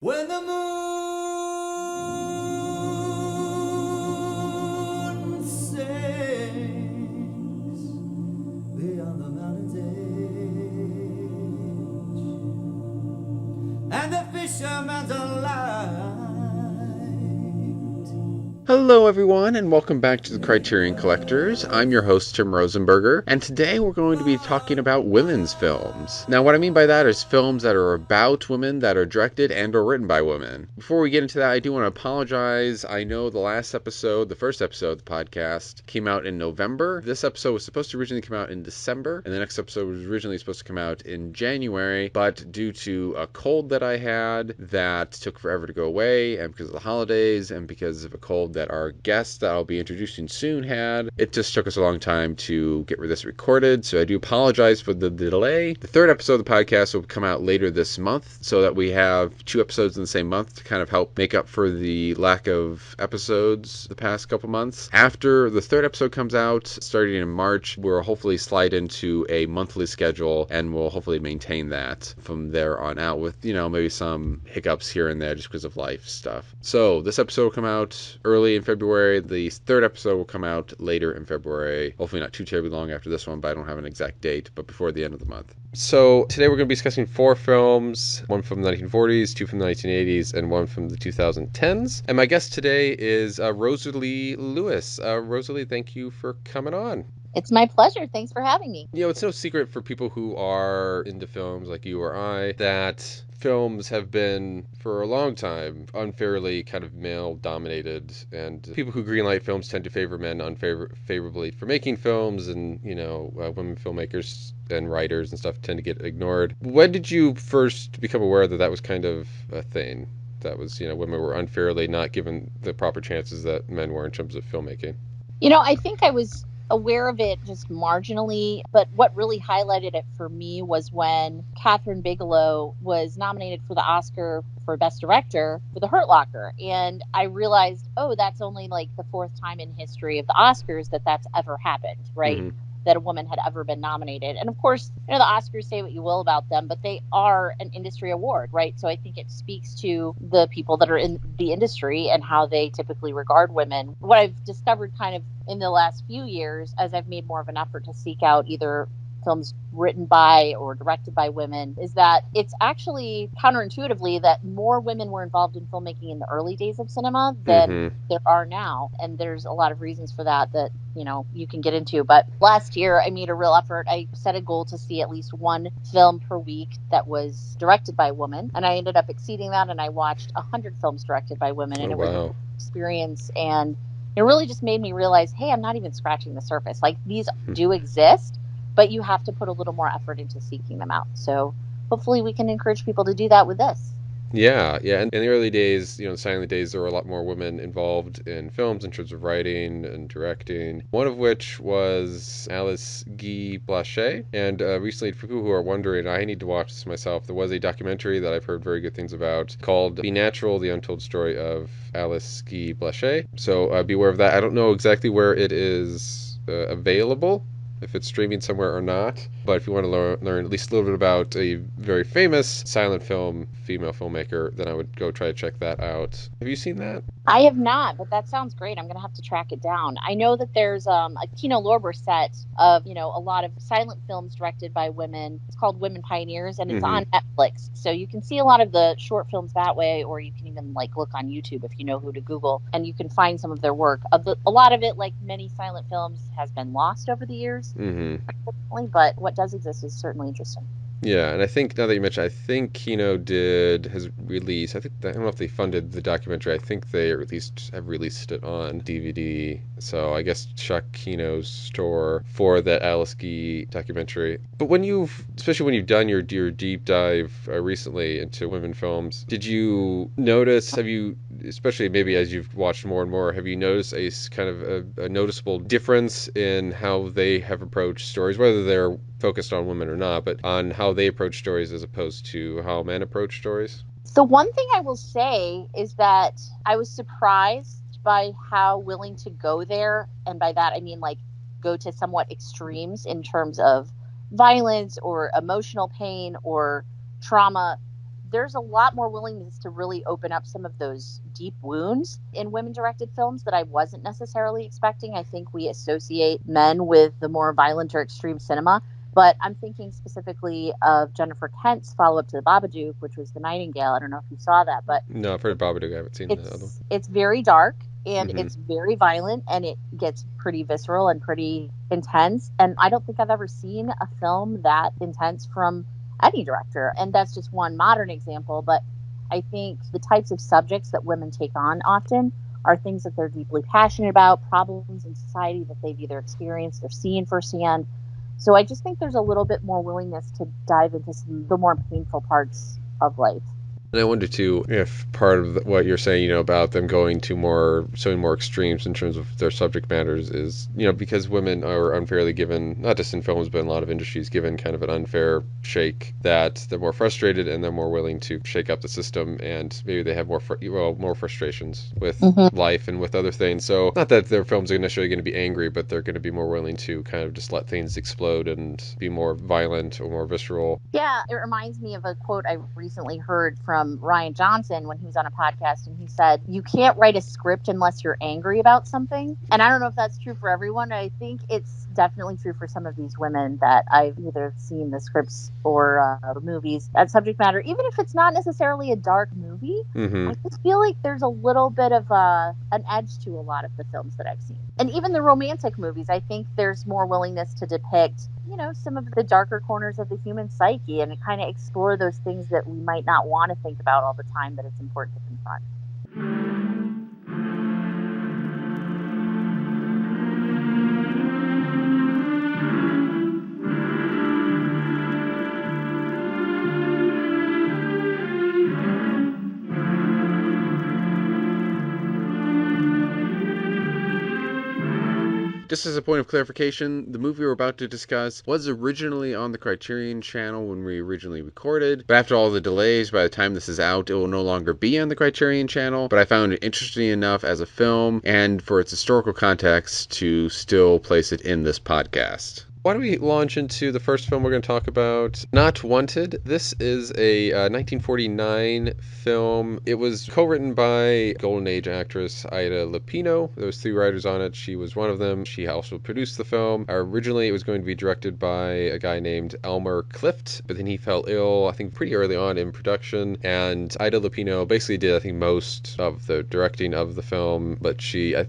When the moon sinks beyond the mountain's edge, and the fisherman's alive. Hello, everyone, and welcome back to the Criterion Collectors. I'm your host, Tim Rosenberger, and today we're going to be talking about women's films. Now, what I mean by that is films that are about women, that are directed and or written by women. Before we get into that, I do want to apologize. I know the last episode, the first episode of the podcast, came out in November. This episode was supposed to originally come out in December, and the next episode was originally supposed to come out in January, but due to a cold that I had that took forever to go away, and because of the holidays, and because of a cold that our guest that I'll be introducing soon had, it just took us a long time to get this recorded, so I do apologize for the delay. The third episode of the podcast will come out later this month, so that we have 2 episodes in the same month to kind of help make up for the lack of episodes the past couple months. After the third episode comes out, starting in March, we'll hopefully slide into a monthly schedule, and we'll hopefully maintain that from there on out with, maybe some hiccups here and there just because of life stuff. So this episode will come out early in February. The third episode will come out later in February. Hopefully not too terribly long after this one, but I don't have an exact date, but before the end of the month. So today we're going to be discussing 4 films, one from the 1940s, 2 from the 1980s, and 1 from the 2010s. And my guest today is Rosalie Lewis. Rosalie, thank you for coming on. It's my pleasure. Thanks for having me. It's no secret for people who are into films like you or I that films have been, for a long time, unfairly kind of male-dominated, and people who greenlight films tend to favor men unfavorably for making films, and, women filmmakers and writers and stuff tend to get ignored. When did you first become aware that that was kind of a thing? That was, women were unfairly not given the proper chances that men were in terms of filmmaking? I think I was aware of it just marginally, but what really highlighted it for me was when Catherine Bigelow was nominated for the Oscar for Best Director for The Hurt Locker, and I realized, that's only like the 4th time in history of the Oscars that that's ever happened, right? Mm-hmm. That a woman had ever been nominated. And of course, the Oscars, say what you will about them, but they are an industry award, right? So I think it speaks to the people that are in the industry and how they typically regard women. What I've discovered kind of in the last few years, as I've made more of an effort to seek out either films written by or directed by women, is that it's actually counterintuitively that more women were involved in filmmaking in the early days of cinema than there are now. And there's a lot of reasons for that you can get into. But last year I made a real effort. I set a goal to see at least 1 film per week that was directed by a woman, and I ended up exceeding that, and I watched 100 films directed by women, and it was an experience, and it really just made me realize, hey, I'm not even scratching the surface. Like, these do exist, but you have to put a little more effort into seeking them out. So hopefully we can encourage people to do that with this. Yeah. And in the early days, the silent days, there were a lot more women involved in films in terms of writing and directing. One of which was Alice Guy Blaché. And recently, for people who are wondering, I need to watch this myself. There was a documentary that I've heard very good things about called Be Natural, The Untold Story of Alice Guy Blaché. So be aware of that. I don't know exactly where it is available, if it's streaming somewhere or not. But if you want to learn at least a little bit about a very famous silent film female filmmaker, then I would go try to check that out. Have you seen that? I have not, but that sounds great. I'm going to have to track it down. I know that there's a Kino Lorber set of, a lot of silent films directed by women. It's called Women Pioneers, and it's on Netflix. So you can see a lot of the short films that way, or you can even look on YouTube if you know who to Google, and you can find some of their work. A lot of it, like many silent films, has been lost over the years. But what does exist is certainly interesting. Yeah, and I think, now that you mention, I think Kino has released, I don't know if they funded the documentary, I think they have released it on DVD, so I guess check Kino's store for that Alice Guy documentary. But especially when you've done your deep dive recently into women films, did you notice, especially maybe as you've watched more and more, have you noticed a kind of a noticeable difference in how they have approached stories, whether they're focused on women or not, but on how they approach stories as opposed to how men approach stories? The one thing I will say is that I was surprised by how willing to go there, and by that I mean go to somewhat extremes in terms of violence or emotional pain or trauma there's a lot more willingness to really open up some of those deep wounds in women-directed films that I wasn't necessarily expecting. I think we associate men with the more violent or extreme cinema, but I'm thinking specifically of Jennifer Kent's follow-up to The Babadook, which was The Nightingale. I don't know if you saw that, but No, I've heard Babadook. I haven't seen the other one. it's very dark and Mhm. it's very violent and it gets pretty visceral and pretty intense. And I don't think I've ever seen a film that intense from any director. And that's just one modern example. But I think the types of subjects that women take on often are things that they're deeply passionate about, problems in society that they've either experienced or seen firsthand. So I just think there's a little bit more willingness to dive into the more painful parts of life. And I wonder too if part of what you're saying, about them going to showing more extremes in terms of their subject matters is, because women are unfairly given, not just in films, but in a lot of industries, given kind of an unfair shake, that they're more frustrated and they're more willing to shake up the system, and maybe they have more frustrations with life and with other things. So not that their films are necessarily going to be angry, but they're going to be more willing to kind of just let things explode and be more violent or more visceral. Yeah, it reminds me of a quote I recently heard from Ryan Johnson when he was on a podcast, and he said, "You can't write a script unless you're angry about something." And I don't know if that's true for everyone. I think it's definitely true for some of these women that I've either seen the scripts or the movies. That subject matter, even if it's not necessarily a dark movie, I just feel like there's a little bit of an edge to a lot of the films that I've seen. And even the romantic movies, I think there's more willingness to depict, some of the darker corners of the human psyche and kind of explore those things that we might not want to think about all the time, but it's important to confront. Just as a point of clarification, the movie we're about to discuss was originally on the Criterion channel when we originally recorded, but after all the delays, by the time this is out, it will no longer be on the Criterion channel, but I found it interesting enough as a film and for its historical context to still place it in this podcast. Why don't we launch into the first film we're going to talk about, Not Wanted. This is a 1949 film. It was co-written by Golden Age actress Ida Lapino. There was 3 writers on it. She was one of them. She also produced the film. Originally, it was going to be directed by a guy named Elmer Clift, but then he fell ill, I think, pretty early on in production, and Ida Lapino basically did, I think, most of the directing of the film, but I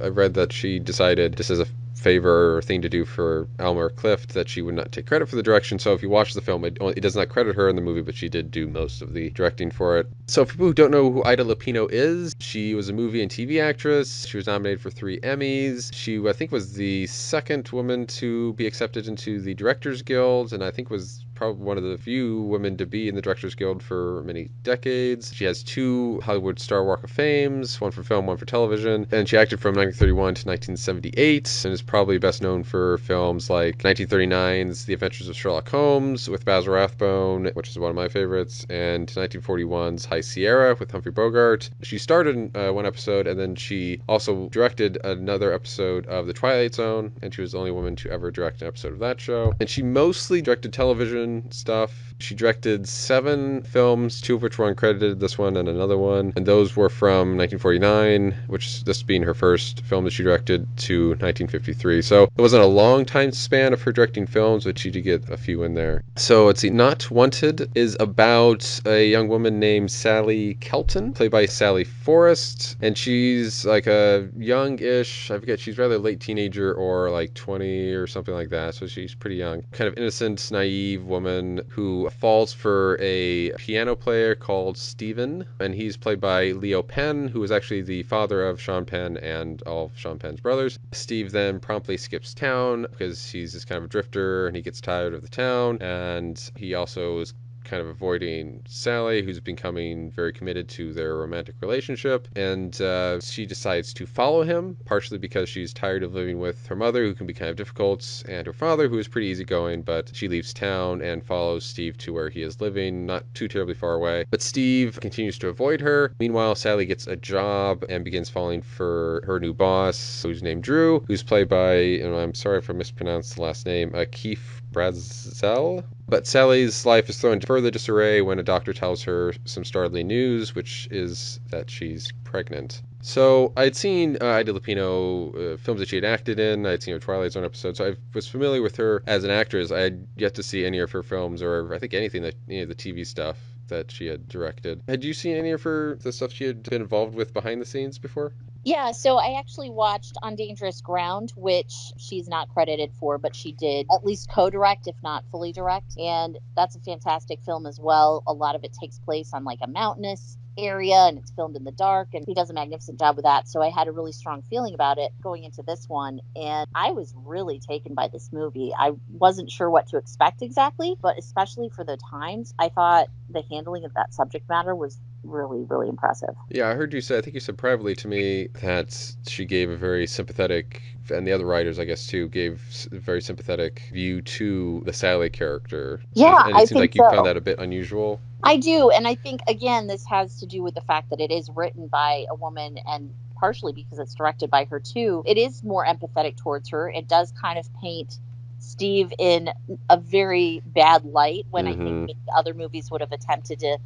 read that she decided, just as a favor or thing to do for Elmer Clift, that she would not take credit for the direction. So if you watch the film, it does not credit her in the movie, but she did do most of the directing for it. So for people who don't know who Ida Lapino is, she was a movie and TV actress. She was nominated for 3 Emmys. She, I think, was the second woman to be accepted into the Directors Guild, and I think was probably one of the few women to be in the Directors Guild for many decades. She has 2 Hollywood Star Walk of Fames, one for film, one for television, and she acted from 1931 to 1978, and is probably best known for films like 1939's The Adventures of Sherlock Holmes with Basil Rathbone, which is one of my favorites, and 1941's High Sierra with Humphrey Bogart. She starred in one episode, and then she also directed another episode of The Twilight Zone, and she was the only woman to ever direct an episode of that show. And she mostly directed television stuff. She directed 7 films, 2 of which were uncredited, this one and another one, and those were from 1949, which this being her first film that she directed, to 1953. So it wasn't a long time span of her directing films, but she did get a few in there. So let's see, Not Wanted is about a young woman named Sally Kelton, played by Sally Forrest, and she's like a young-ish, I forget, she's rather late teenager or like 20 or something like that, so she's pretty young. Kind of innocent, naive woman who falls for a piano player called Stephen, and he's played by Leo Penn, who is actually the father of Sean Penn and all of Sean Penn's brothers. Steve then promptly skips town because he's just kind of a drifter and he gets tired of the town, and he also is kind of avoiding Sally, who's becoming very committed to their romantic relationship, and she decides to follow him, partially because she's tired of living with her mother, who can be kind of difficult, and her father, who is pretty easygoing, but she leaves town and follows Steve to where he is living, not too terribly far away. But Steve continues to avoid her. Meanwhile, Sally gets a job and begins falling for her new boss, who's named Drew, who's played by, and I'm sorry if I mispronounced the last name, Keith Brazel. But Sally's life is thrown into further disarray when a doctor tells her some startling news, which is that she's pregnant. So I'd seen Ida Lapino films that she had acted in. I'd seen her Twilight Zone episode, so I was familiar with her as an actress. I had yet to see any of her films, or I think any of the TV stuff that she had directed. Had you seen any of the stuff she had been involved with behind the scenes before? Yeah, so I actually watched On Dangerous Ground, which she's not credited for, but she did at least co-direct, if not fully direct. And that's a fantastic film as well. A lot of it takes place on like a mountainous area, and it's filmed in the dark, and he does a magnificent job with that. So I had a really strong feeling about it going into this one, and I was really taken by this movie. I wasn't sure what to expect exactly, but especially for the times, I thought the handling of that subject matter was really, really impressive. Yeah, I think you said privately to me that she gave a very sympathetic, and the other writers, I guess, too, gave a very sympathetic view to the Sally character. Yeah, and it seems like you found that a bit unusual. I do, and I think, again, this has to do with the fact that it is written by a woman, and partially because it's directed by her, too. It is more empathetic towards her. It does kind of paint Steve in a very bad light when I think other movies would have attempted to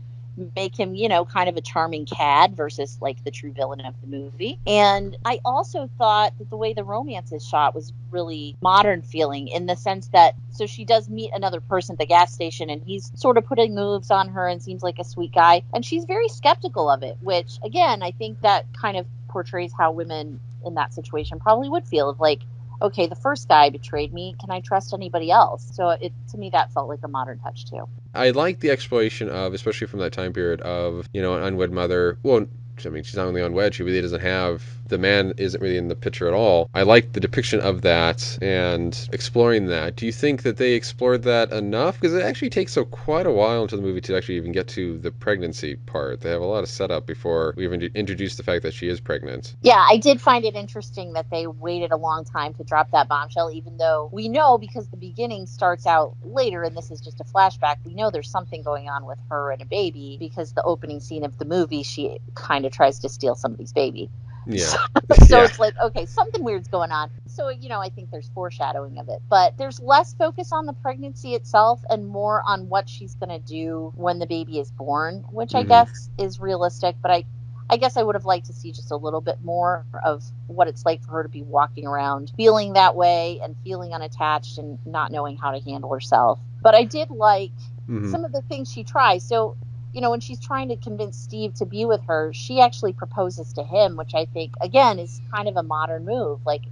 make him, kind of a charming cad versus like the true villain of the movie. And I also thought that the way the romance is shot was really modern feeling, in the sense that, so she does meet another person at the gas station, and he's sort of putting moves on her and seems like a sweet guy, and she's very skeptical of it, which again, I think that kind of portrays how women in that situation probably would feel, of like, okay, the first guy betrayed me. Can I trust anybody else? So to me, that felt like a modern touch too. I like the exploration of, especially from that time period, of, an unwed mother. Well, I mean, she's not only unwed, she really doesn't have, the man isn't really in the picture at all. I like the depiction of that and exploring that. Do you think that they explored that enough? Because it actually takes quite a while into the movie to actually even get to the pregnancy part. They have a lot of setup before we even introduce the fact that she is pregnant. Yeah, I did find it interesting that they waited a long time to drop that bombshell, even though we know, because the beginning starts out later, and this is just a flashback, we know there's something going on with her and a baby, because the opening scene of the movie, she kind of tries to steal somebody's baby. Yeah. So it's like, okay, something weird's going on. So, I think there's foreshadowing of it. But there's less focus on the pregnancy itself and more on what she's going to do when the baby is born, which I guess is realistic. But I guess I would have liked to see just a little bit more of what it's like for her to be walking around feeling that way and feeling unattached and not knowing how to handle herself. But I did like some of the things she tries. So, when she's trying to convince Steve to be with her, she actually proposes to him, which I think, again, is kind of a modern move. Like,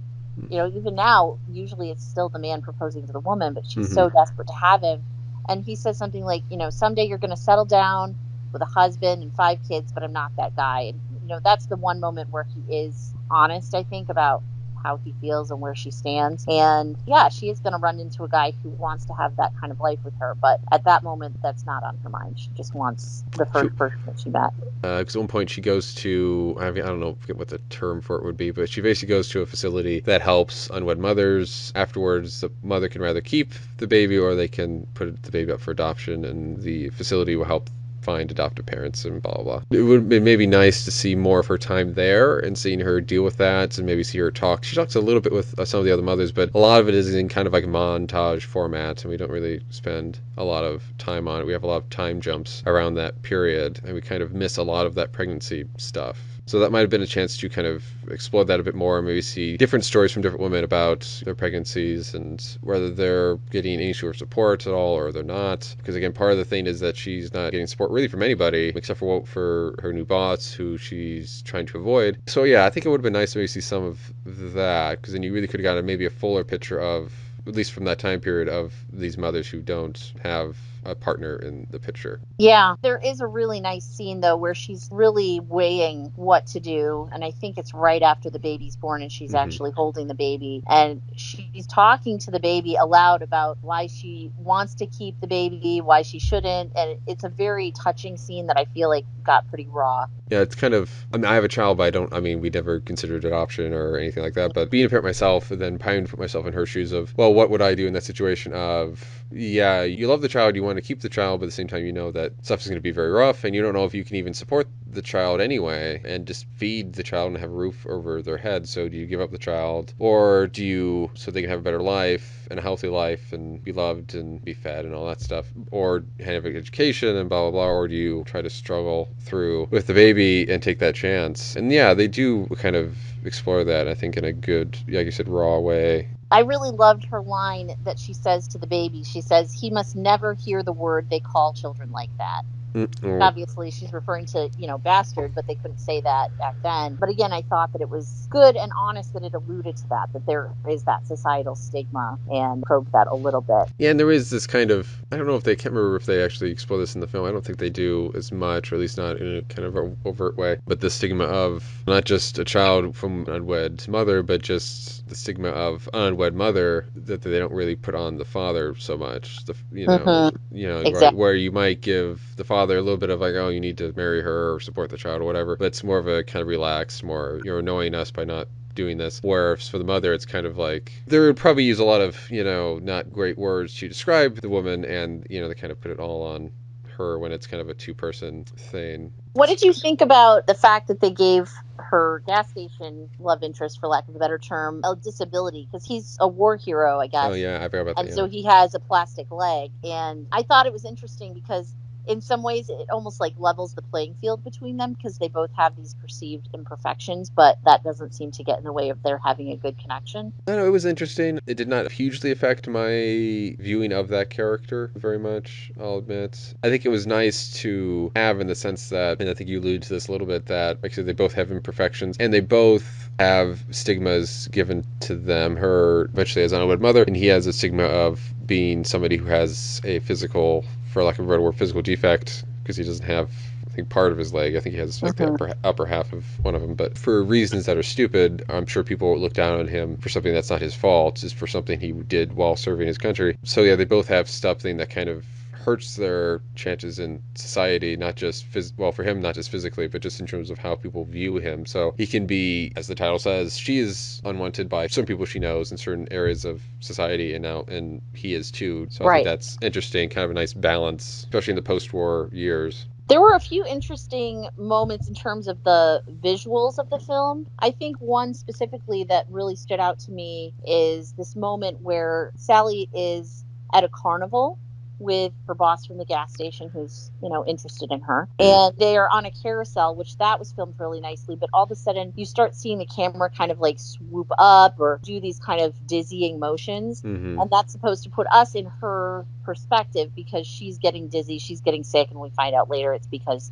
even now, usually it's still the man proposing to the woman, but she's so desperate to have him. And he says something like, someday you're going to settle down with a husband and 5 kids, but I'm not that guy. And, that's the one moment where he is honest, I think, about how he feels and where she stands. And yeah, she is going to run into a guy who wants to have that kind of life with her, but at that moment, that's not on her mind. She just wants the first person that she met. Because at one point she goes to, I don't know, forget what the term for it would be, but she basically goes to a facility that helps unwed mothers. Afterwards, the mother can either keep the baby or they can put the baby up for adoption, and the facility will help find adoptive parents and blah, blah, blah. It would be maybe nice to see more of her time there and seeing her deal with that, and maybe see her talk. She talks a little bit with some of the other mothers, but a lot of it is in kind of like a montage format, and we don't really spend a lot of time on it. We have a lot of time jumps around that period, and we kind of miss a lot of that pregnancy stuff. So that might have been a chance to kind of explore that a bit more and maybe see different stories from different women about their pregnancies and whether they're getting any sort of support at all or they're not. Because again, part of the thing is that she's not getting support really from anybody except for her new boss, who she's trying to avoid. So yeah, I think it would have been nice to maybe see some of that, because then you really could have gotten maybe a fuller picture of, at least from that time period, of these mothers who don't have a partner in the picture. Yeah, there is a really nice scene though where she's really weighing what to do, and I think it's right after the baby's born and she's actually holding the baby, and she's talking to the baby aloud about why she wants to keep the baby, why she shouldn't, and it's a very touching scene that I feel like got pretty raw. Yeah, it's kind of, I have a child, but we never considered adoption or anything like that, but being a parent myself, and then trying to put myself in her shoes of, well, what would I do in that situation of, yeah, you love the child, you want want to keep the child, but at the same time you know that stuff is going to be very rough, and you don't know if you can even support the child anyway and just feed the child and have a roof over their head. So do you give up the child, or do you, so they can have a better life and a healthy life and be loved and be fed and all that stuff, or have an education and blah blah blah, or do you try to struggle through with the baby and take that chance? And yeah, they do kind of explore that, I think, in a good, like you said, raw way. I really loved her line that she says to the baby. She says, "He must never hear the word they call children like that." Mm-hmm. Obviously, she's referring to, bastard, but they couldn't say that back then. But again, I thought that it was good and honest that it alluded to that there is that societal stigma, and probed that a little bit. Yeah, and there is this kind of, I don't know if they, can't remember if they actually explore this in the film. I don't think they do as much, or at least not in a kind of overt way. But the stigma of not just a child from an unwed mother, but just the stigma of an unwed mother that they don't really put on the father so much. Exactly. Right, where you might give the father a little bit of like, oh, you need to marry her or support the child or whatever. But it's more of a kind of relaxed, more, you're annoying us by not doing this. Whereas for the mother, it's kind of like, they would probably use a lot of, not great words to describe the woman, and, they kind of put it all on her when it's kind of a two-person thing. What did you think about the fact that they gave her gas station love interest, for lack of a better term, a disability? Because he's a war hero, I guess. Oh, yeah, I forgot about that. And so he has a plastic leg. And I thought it was interesting because in some ways it almost like levels the playing field between them, because they both have these perceived imperfections, but that doesn't seem to get in the way of their having a good connection. I know, it was interesting. It did not hugely affect my viewing of that character very much, I'll admit. I think it was nice to have, in the sense that, and I think you alluded to this a little bit, that like I said, they both have imperfections and they both have stigmas given to them. Her eventually as an unwed mother, and he has a stigma of being somebody who has a physical, for lack of a better word, physical defect, because he doesn't have, I think, part of his leg. I think he has like the upper half of one of them, but for reasons that are stupid, I'm sure people look down on him for something that's not his fault, just for something he did while serving his country. So yeah, they both have something that kind of hurts their chances in society, not just for him, not just physically, but just in terms of how people view him. So he can be, as the title says, she is unwanted by some people she knows in certain areas of society, and he is too. So I think that's interesting, kind of a nice balance, especially in the post-war years. There were a few interesting moments in terms of the visuals of the film. I think one specifically that really stood out to me is this moment where Sally is at a carnival with her boss from the gas station, who's, interested in her. And they are on a carousel, which that was filmed really nicely. But all of a sudden you start seeing the camera kind of like swoop up or do these kind of dizzying motions. Mm-hmm. And that's supposed to put us in her perspective, because she's getting dizzy, she's getting sick. And we find out later it's because,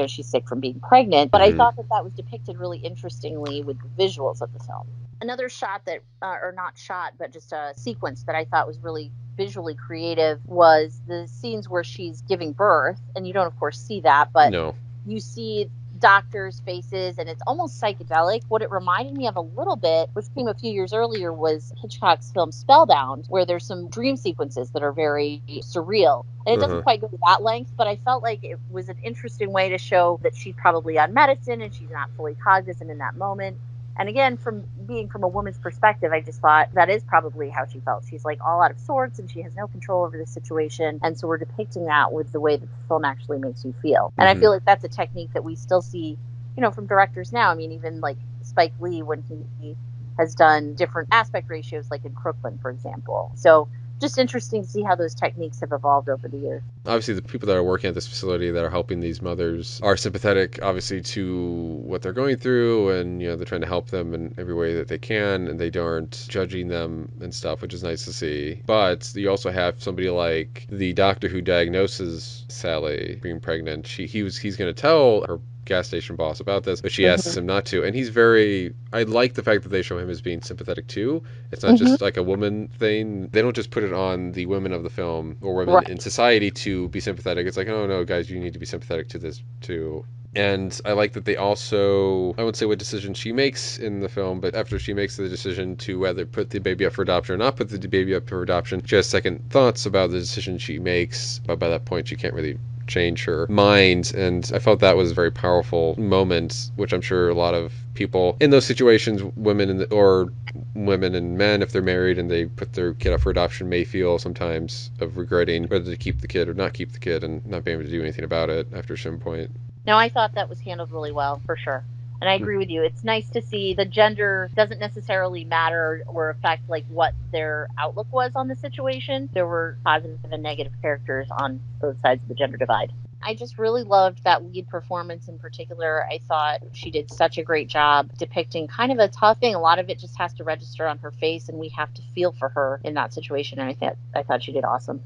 she's sick from being pregnant. But I thought that was depicted really interestingly with the visuals of the film. Another shot that, or not shot, but just a sequence that I thought was really visually creative was the scenes where she's giving birth, and you don't of course see that, but you see doctors' faces, and it's almost psychedelic. What it reminded me of a little bit, which came a few years earlier, was Hitchcock's film Spellbound, where there's some dream sequences that are very surreal. And it doesn't quite go to that length, but I felt like it was an interesting way to show that she's probably on medicine and she's not fully cognizant in that moment. And again, from a woman's perspective, I just thought that is probably how she felt. She's like all out of sorts and she has no control over the situation. And so we're depicting that with the way that the film actually makes you feel. And I feel like that's a technique that we still see, from directors now. I mean, even like Spike Lee, when he has done different aspect ratios, like in Crooklyn, for example. So just interesting to see how those techniques have evolved over the years. Obviously, the people that are working at this facility that are helping these mothers are sympathetic, obviously, to what they're going through, and they're trying to help them in every way that they can, and they aren't judging them and stuff, which is nice to see. But you also have somebody like the doctor who diagnoses Sally being pregnant. He's going to tell her gas station boss about this, but she asks him not to, and I like the fact that they show him as being sympathetic too. It's not just like a woman thing. They don't just put it on the women of the film or women in society to be sympathetic. It's like, oh no, guys, you need to be sympathetic to this, to And I like that they also, I won't say what decision she makes in the film, but after she makes the decision to whether put the baby up for adoption or not put the baby up for adoption, she has second thoughts about the decision she makes. But by that point, she can't really change her mind. And I felt that was a very powerful moment, which I'm sure a lot of people in those situations, or women and men, if they're married and they put their kid up for adoption, may feel sometimes of regretting whether to keep the kid or not keep the kid and not being able to do anything about it after some point. No, I thought that was handled really well, for sure. And I agree with you. It's nice to see the gender doesn't necessarily matter or affect like what their outlook was on the situation. There were positive and negative characters on both sides of the gender divide. I just really loved that lead performance in particular. I thought she did such a great job depicting kind of a tough thing. A lot of it just has to register on her face, and we have to feel for her in that situation. And I thought she did awesome.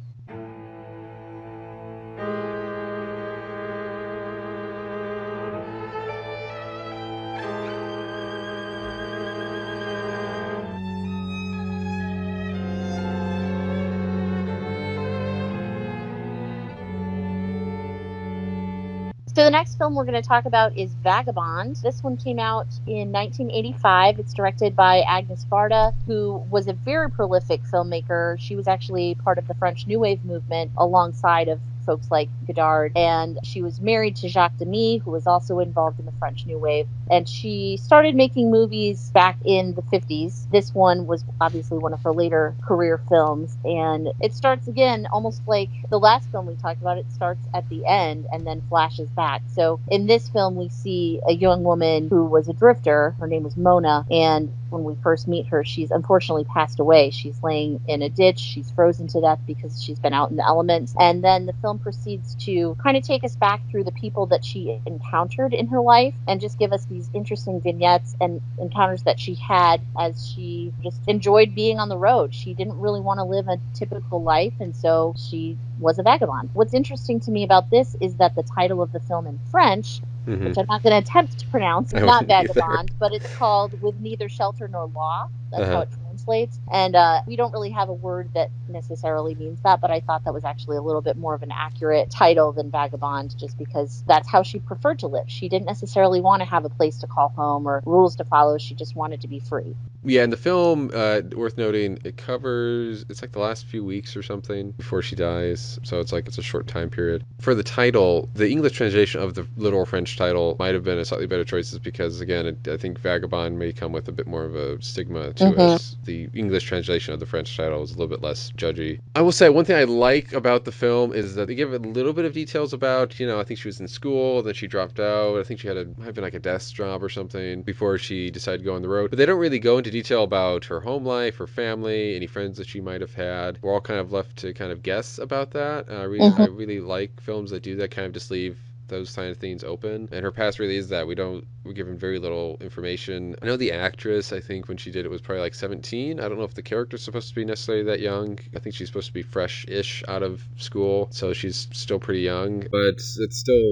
So the next film we're going to talk about is Vagabond. This one came out in 1985. It's directed by Agnes Varda, who was a very prolific filmmaker. She was actually part of the French New Wave movement alongside of folks like Godard, and she was married to Jacques Demy, who was also involved in the French New Wave, and she started making movies back in the 50s. This one was obviously one of her later career films, and it starts again almost like the last film we talked about. It starts at the end and then flashes back. So in this film we see a young woman who was a drifter. Her name was Mona, and when we first meet her, she's unfortunately passed away. She's laying in a ditch. She's frozen to death because she's been out in the elements. And then the film proceeds to kind of take us back through the people that she encountered in her life and just give us these interesting vignettes and encounters that she had as she just enjoyed being on the road. She didn't really want to live a typical life, and so she was a vagabond. What's interesting to me about this is that the title of the film in French, which I'm not going to attempt to pronounce, is not Vagabond, but it's called With Neither Shelter Nor Law. That's how it translates. And we don't really have a word that necessarily means that, but I thought that was actually a little bit more of an accurate title than Vagabond, just because that's how she preferred to live. She didn't necessarily want to have a place to call home or rules to follow. She just wanted to be free. Yeah, in the film, worth noting, it's like the last few weeks or something before she dies. So it's a short time period. For the title, the English translation of the literal French title might have been a slightly better choice, because again, I think Vagabond may come with a bit more of a stigma to us. The English translation of the French title was a little bit less judgy. I will say one thing I like about the film is that they give a little bit of details about, I think she was in school, then she dropped out. I think she might have been like a desk job or something before she decided to go on the road. But they don't really go into detail about her home life, her family, any friends that she might have had. We're all kind of left to kind of guess about that. I really like films that do that, kind of just leave those kind of things open. And her past really is that we're given very little information. I know the actress, I think when she did it, was probably like 17. I don't know if the character's supposed to be necessarily that young. I think she's supposed to be fresh-ish out of school, so she's still pretty young. But it's still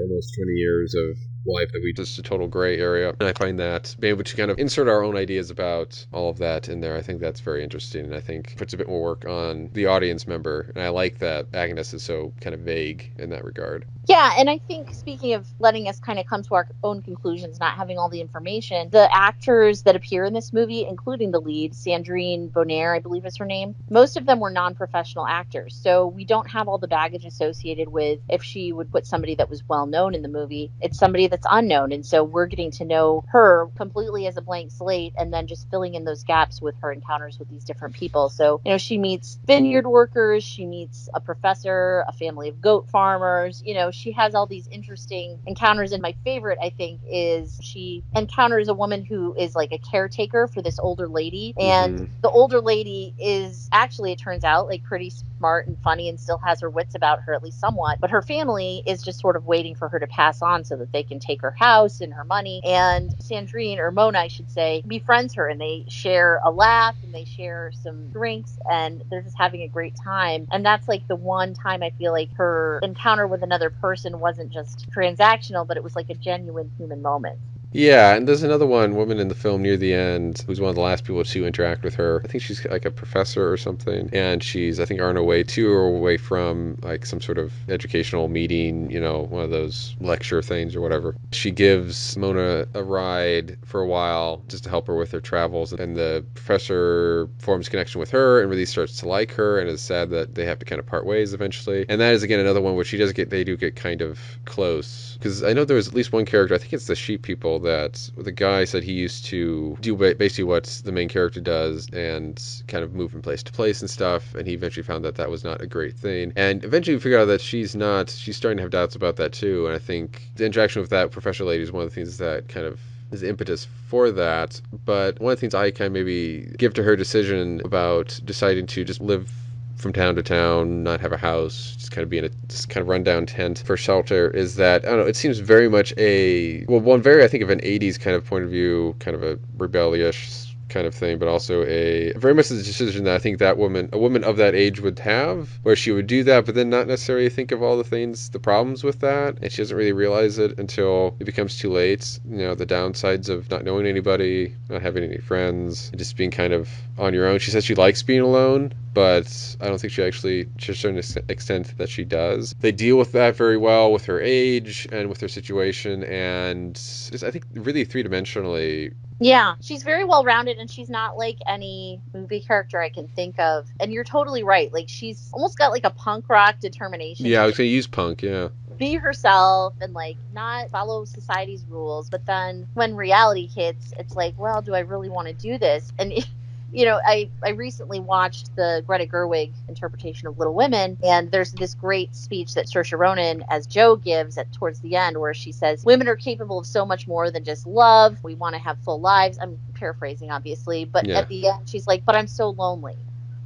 almost 20 years of life that we just a total gray area. And I find that being able to kind of insert our own ideas about all of that in there, I think that's very interesting, and I think puts a bit more work on the audience member. And I like that Agnes is so kind of vague in that regard. Yeah, and I think, speaking of letting us kind of come to our own conclusions, not having all the information, the actors that appear in this movie, including the lead, Sandrine Bonnaire, I believe is her name, most of them were non-professional actors. So we don't have all the baggage associated with if she would put somebody that was well known in the movie. It's somebody that's unknown, and so we're getting to know her completely as a blank slate, and then just filling in those gaps with her encounters with these different people. So she meets vineyard workers, she meets a professor, a family of goat farmers. She has all these interesting encounters, and my favorite, I think, is she encounters a woman who is like a caretaker for this older lady, and the older lady is actually, it turns out, like pretty smart and funny and still has her wits about her, at least somewhat, but her family is just sort of waiting for her to pass on so that they can take her house and her money. And Sandrine, or Mona I should say, befriends her, and they share a laugh and they share some drinks, and they're just having a great time. And that's like the one time I feel like her encounter with another person wasn't just transactional, but it was like a genuine human moment. Yeah, and there's another woman in the film near the end, who's one of the last people to interact with her. I think she's like a professor or something, and she's, I think, on her way to or away from like some sort of educational meeting, one of those lecture things or whatever. She gives Mona a ride for a while just to help her with her travels, and the professor forms a connection with her and really starts to like her, and is sad that they have to kind of part ways eventually. And that is again another one where they do get kind of close, because I know there was at least one character, I think it's the sheep people, that the guy said he used to do basically what the main character does and kind of move from place to place and stuff, and he eventually found that that was not a great thing, and eventually figured out that she's starting to have doubts about that too. And I think the interaction with that professor lady is one of the things that kind of is the impetus for that. But one of the things I kind of maybe give to her decision about deciding to just live from town to town, not have a house, just kind of be in a just kind of rundown tent for shelter, is that, I don't know, it seems very much one very, I think, of an 80s kind of point of view, kind of a rebellious kind of thing, but also a very much a decision that I think a woman of that age would have, where she would do that, but then not necessarily think of all the problems with that, and she doesn't really realize it until it becomes too late. The downsides of not knowing anybody, not having any friends, and just being kind of on your own. She says she likes being alone, but I don't think to a certain extent that she does. They deal with that very well with her age and with her situation, and I think really three-dimensionally. Yeah, she's very well rounded, and she's not like any movie character I can think of. And you're totally right. Like, she's almost got like a punk rock determination. Yeah, I to was going to use punk, yeah. Be herself and like not follow society's rules. But then when reality hits, it's like, well, do I really want to do this? And I recently watched the Greta Gerwig interpretation of Little Women, and there's this great speech that Saoirse Ronan as Jo gives towards the end, where she says, women are capable of so much more than just love. We want to have full lives. I'm paraphrasing, obviously, but Yeah. At the end, she's like, but I'm so lonely.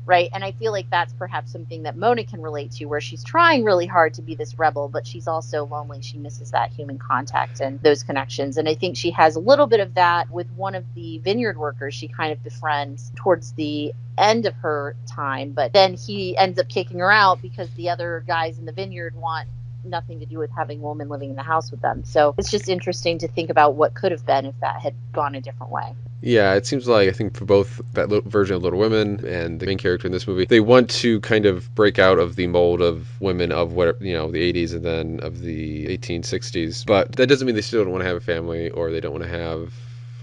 Right. And I feel like that's perhaps something that Mona can relate to, where she's trying really hard to be this rebel, but she's also lonely. She misses that human contact and those connections. And I think she has a little bit of that with one of the vineyard workers she kind of befriends towards the end of her time. But then he ends up kicking her out because the other guys in the vineyard want nothing to do with having a woman living in the house with them. So it's just interesting to think about what could have been if that had gone a different way. Yeah, it seems like, I think for both that version of Little Women and the main character in this movie, they want to kind of break out of the mold of women of what, the 80s and then of the 1860s. But that doesn't mean they still don't want to have a family, or they don't want to have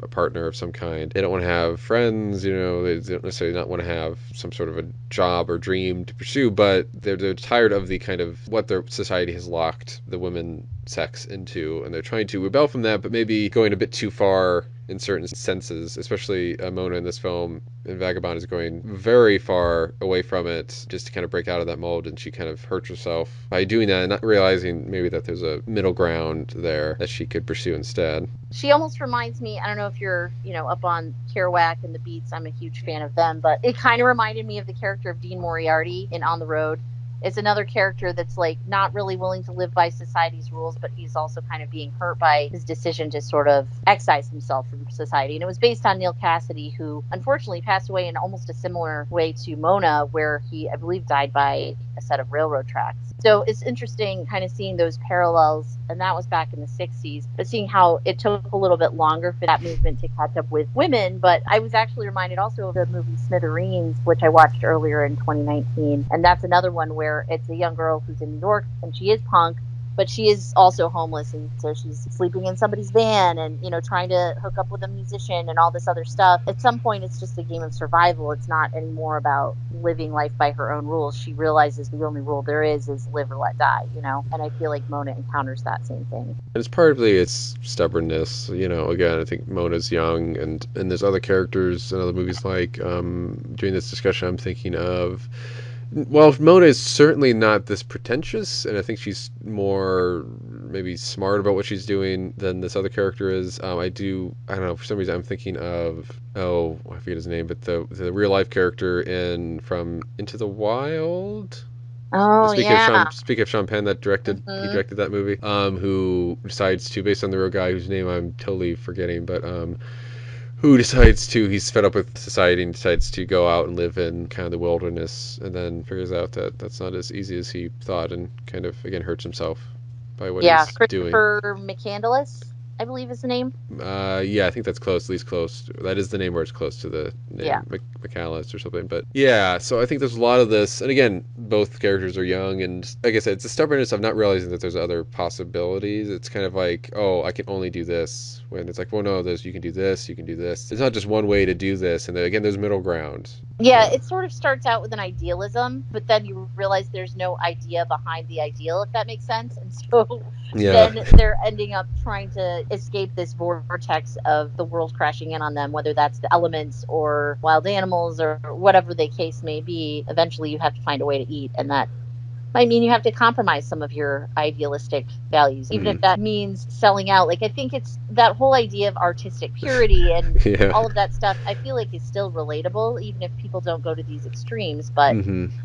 a partner of some kind. They don't want to have friends, they don't necessarily not want to have some sort of a job or dream to pursue, but they're tired of the kind of what their society has locked the women sex into, and they're trying to rebel from that, but maybe going a bit too far in certain senses, especially Mona in this film. And Vagabond is going very far away from it just to kind of break out of that mold, and she kind of hurts herself by doing that and not realizing maybe that there's a middle ground there that she could pursue instead. She almost reminds me, I don't know if you're, up on Kerouac and the Beats, I'm a huge fan of them, but it kind of reminded me of the character of Dean Moriarty in On the Road. It's another character that's like not really willing to live by society's rules, but he's also kind of being hurt by his decision to sort of excise himself from society. And it was based on Neil Cassidy, who unfortunately passed away in almost a similar way to Mona, where he, I believe, died by a set of railroad tracks. So it's interesting kind of seeing those parallels, and that was back in the 60s, but seeing how it took a little bit longer for that movement to catch up with women. But I was actually reminded also of the movie Smithereens, which I watched earlier in 2019, and that's another one where it's a young girl who's in New York, and she is punk, but she is also homeless, and so she's sleeping in somebody's van and trying to hook up with a musician and all this other stuff. At some point, it's just a game of survival. It's not anymore about living life by her own rules. She realizes the only rule there is live or let die, and I feel like Mona encounters that same thing. And it's partly its stubbornness. Again, I think Mona's young, and there's other characters in other movies like, during this discussion I'm thinking of, well, Mona is certainly not this pretentious, and I think she's more maybe smart about what she's doing than this other character is. I don't know, for some reason I'm thinking of, I forget his name, but the real life character from Into the Wild. Oh, yeah. Speaking of Sean Penn, he directed that movie, who decides to, based on the real guy whose name I'm totally forgetting, but he's fed up with society and decides to go out and live in kind of the wilderness, and then figures out that that's not as easy as he thought, and kind of, again, hurts himself by what he's doing. Christopher McCandless. I believe is the name. Yeah, I think that's close, at least close. That is the name where it's close to the name, Yeah. McAllis or something. But yeah, so I think there's a lot of this. And again, both characters are young. And like I said, it's the stubbornness of not realizing that there's other possibilities. It's kind of like, oh, I can only do this. When it's like, well, no, you can do this, you can do this. It's not just one way to do this. And then, again, there's middle ground. Yeah, it sort of starts out with an idealism, but then you realize there's no idea behind the ideal, if that makes sense. And so then they're ending up trying to escape this vortex of the world crashing in on them, whether that's the elements or wild animals or whatever the case may be. Eventually you have to find a way to eat, and that might mean you have to compromise some of your idealistic values, even if that means selling out. Like, I think it's that whole idea of artistic purity and all of that stuff, I feel like is still relatable, even if people don't go to these extremes. But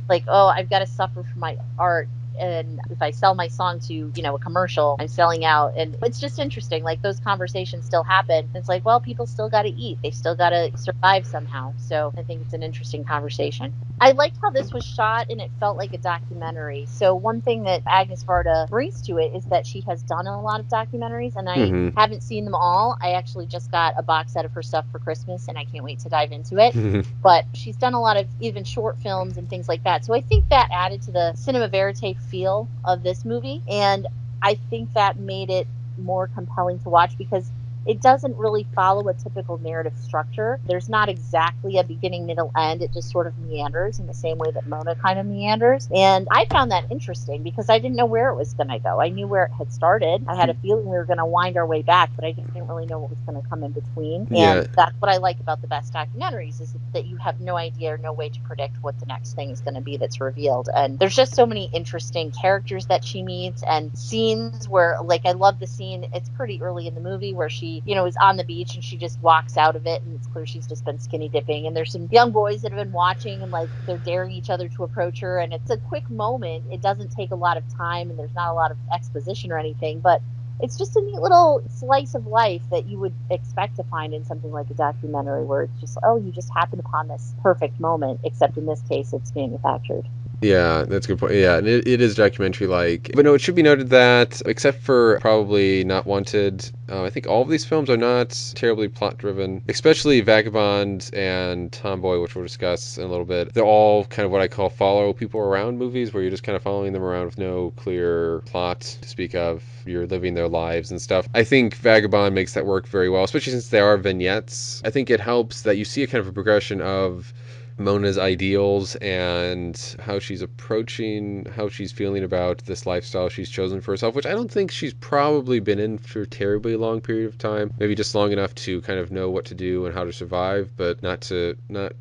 like, oh, I've got to suffer for my art. And if I sell my song to, you know, a commercial, I'm selling out. And it's just interesting. Like, those conversations still happen. It's like, well, people still got to eat. They still got to survive somehow. So I think it's an interesting conversation. I liked how this was shot, and it felt like a documentary. So one thing that Agnes Varda brings to it is that she has done a lot of documentaries, and I haven't seen them all. I actually just got a box set of her stuff for Christmas, and I can't wait to dive into it. But she's done a lot of even short films and things like that. So I think that added to the cinema verite feel of this movie, and I think that made it more compelling to watch because it doesn't really follow a typical narrative structure. There's not exactly a beginning, middle, end. It just sort of meanders in the same way that Mona kind of meanders. And I found that interesting because I didn't know where it was going to go. I knew where it had started. I had a feeling we were going to wind our way back, but I didn't really know what was going to come in between. And that's what I like about the best documentaries, is that you have no idea or no way to predict what the next thing is going to be that's revealed. And there's just so many interesting characters that she meets and scenes where, like, I love the scene. It's pretty early in the movie where she, you know, is on the beach and she just walks out of it, and it's clear she's just been skinny dipping, and there's some young boys that have been watching, and like they're daring each other to approach her, and it's a quick moment. It doesn't take a lot of time, and there's not a lot of exposition or anything, but it's just a neat little slice of life that you would expect to find in something like a documentary, where it's just, oh, you just happen upon this perfect moment, except in this case it's manufactured. Yeah, that's a good point. Yeah, and it is documentary-like. But no, it should be noted that, except for probably Not Wanted, I think all of these films are not terribly plot-driven, especially Vagabond and Tomboy, which we'll discuss in a little bit. They're all kind of what I call follow people around movies, where you're just kind of following them around with no clear plot to speak of. You're living their lives and stuff. I think Vagabond makes that work very well, especially since there are vignettes. I think it helps that you see a kind of a progression of Mona's ideals and how she's approaching, how she's feeling about this lifestyle she's chosen for herself, which I don't think she's probably been in for a terribly long period of time. Maybe just long enough to kind of know what to do and how to survive, but not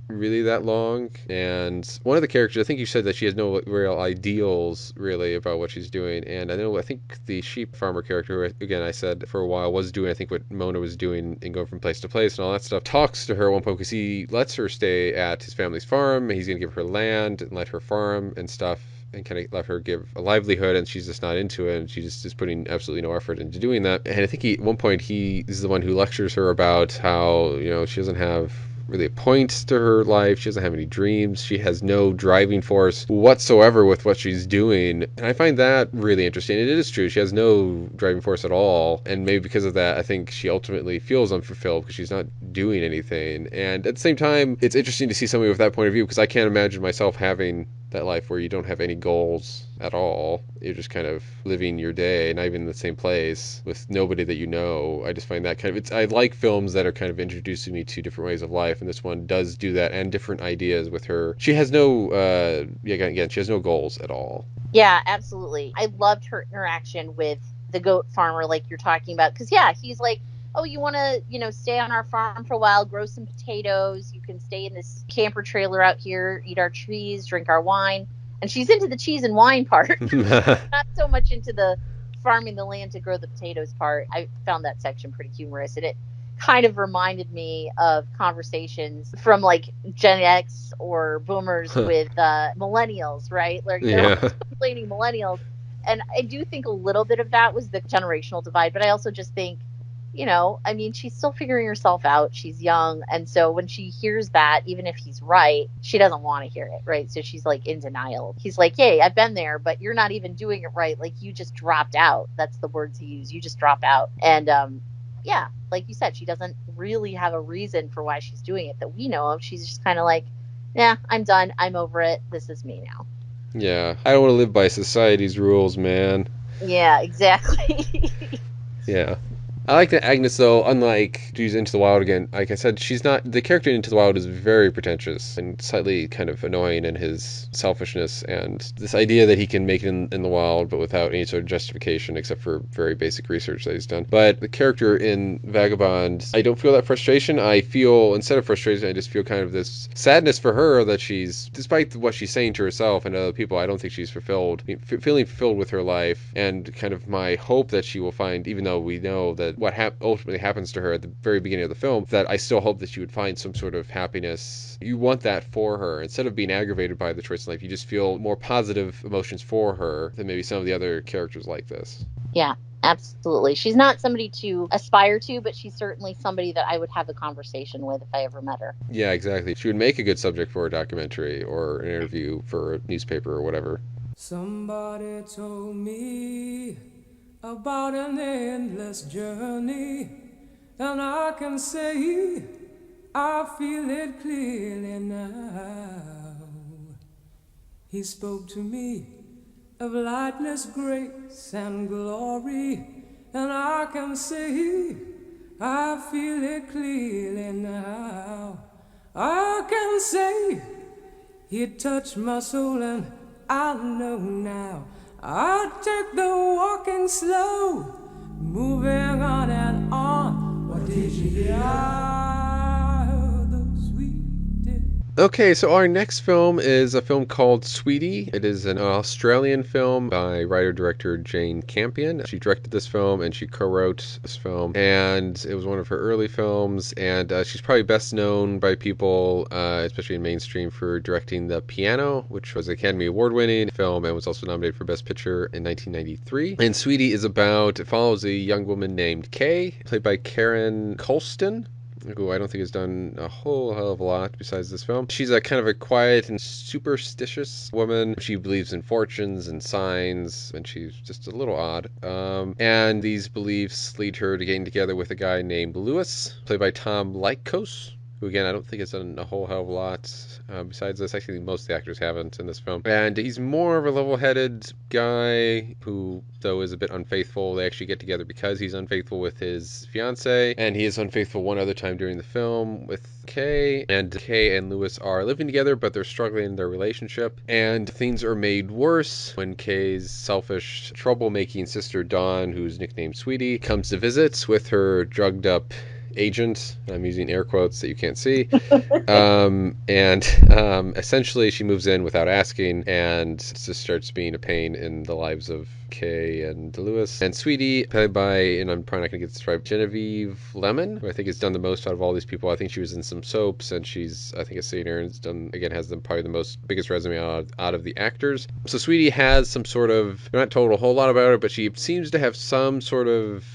really that long. And one of the characters, I think you said that she has no real ideals really about what she's doing. And I think the sheep farmer character, who, again, I said for a while was doing, I think, what Mona was doing and going from place to place and all that stuff, talks to her at one point because he lets her stay at his family's farm. He's going to give her land and let her farm and stuff, and kind of let her give a livelihood, and she's just not into it, and she just is putting absolutely no effort into doing that. And I think at one point he is the one who lectures her about how, you know, she doesn't have really a point to her life. She doesn't have any dreams. She has no driving force whatsoever with what she's doing. And I find that really interesting. It is true. She has no driving force at all. And maybe because of that, I think she ultimately feels unfulfilled because she's not doing anything. And at the same time, it's interesting to see somebody with that point of view, because I can't imagine myself having that life where you don't have any goals at all. You're just kind of living your day, not even in the same place, with nobody that you know. I just find that kind of, I like films that are kind of introducing me to different ways of life, and this one does do that, and different ideas with her. She has no, again, she has no goals at all. Yeah, absolutely. I loved her interaction with the goat farmer, like you're talking about, because he's like, oh, you want to, stay on our farm for a while, grow some potatoes. You can stay in this camper trailer out here, eat our trees, drink our wine. And she's into the cheese and wine part, not so much into the farming the land to grow the potatoes part. I found that section pretty humorous, and it kind of reminded me of conversations from like Gen X or boomers with millennials, right? Like they're always complaining millennials. And I do think a little bit of that was the generational divide, but I also just think, she's still figuring herself out. She's young. And so when she hears that, even if he's right, she doesn't want to hear it, right? So she's like in denial. He's like, hey, I've been there, but you're not even doing it right. Like, you just dropped out. That's the words he used. You just drop out. And yeah, like you said, she doesn't really have a reason for why she's doing it that we know of. She's just kind of like, yeah, I'm done. I'm over it. This is me now. Yeah, I don't want to live by society's rules, man. Yeah, exactly. Yeah. I like that Agnes, though, unlike she's Into the Wild again, like I said, she's not, the character in Into the Wild is very pretentious and slightly kind of annoying in his selfishness and this idea that he can make it in the wild but without any sort of justification except for very basic research that he's done. But the character in Vagabond, I don't feel that frustration. I feel, instead of frustration, I just feel kind of this sadness for her that she's, despite what she's saying to herself and other people, I don't think she's fulfilled, feeling fulfilled with her life, and kind of my hope that she will find, even though we know that what ultimately happens to her at the very beginning of the film, that I still hope that she would find some sort of happiness. You want that for her. Instead of being aggravated by the choice in life, you just feel more positive emotions for her than maybe some of the other characters like this. Yeah, absolutely. She's not somebody to aspire to, but she's certainly somebody that I would have a conversation with if I ever met her. Yeah, exactly. She would make a good subject for a documentary or an interview for a newspaper or whatever. Somebody told me about an endless journey, and I can say I feel it clearly now. He spoke to me of lightness, grace, and glory, and I can say I feel it clearly now. I can say he touched my soul, and I know now. I take the walking slow, moving on and on. What did you hear? The sweetest. Okay, so our next film is a film called Sweetie. It is an Australian film by writer-director Jane Campion. She directed this film and she co-wrote this film, and it was one of her early films, and she's probably best known by people, especially in mainstream, for directing The Piano, which was an Academy Award-winning film and was also nominated for Best Picture in 1993. And Sweetie is about, it follows a young woman named Kay, played by Karen Colston, who I don't think has done a whole hell of a lot besides this film. She's a kind of a quiet and superstitious woman. She believes in fortunes and signs, and she's just a little odd. And these beliefs lead her to getting together with a guy named Lewis, played by Tom Lykos, who again I don't think has done a whole hell of a lot besides this. Actually, most of the actors haven't in this film. And he's more of a level-headed guy who, though, is a bit unfaithful. They actually get together because he's unfaithful with his fiancée, and he is unfaithful one other time during the film with Kay. And Kay and Lewis are living together, but they're struggling in their relationship. And things are made worse when Kay's selfish, troublemaking sister Dawn, who's nicknamed Sweetie, comes to visit with her drugged-up agent. I'm using air quotes that you can't see. Essentially she moves in without asking and just starts being a pain in the lives of Kay and Lewis. And Sweetie, played by, and I'm probably not going to get this right, Genevieve Lemon, who I think has done the most out of all these people. I think she was in some soaps, and she's, I think, a singer, and has probably the biggest resume out of the actors. So Sweetie has some sort of, we're not told a whole lot about her, but she seems to have some sort of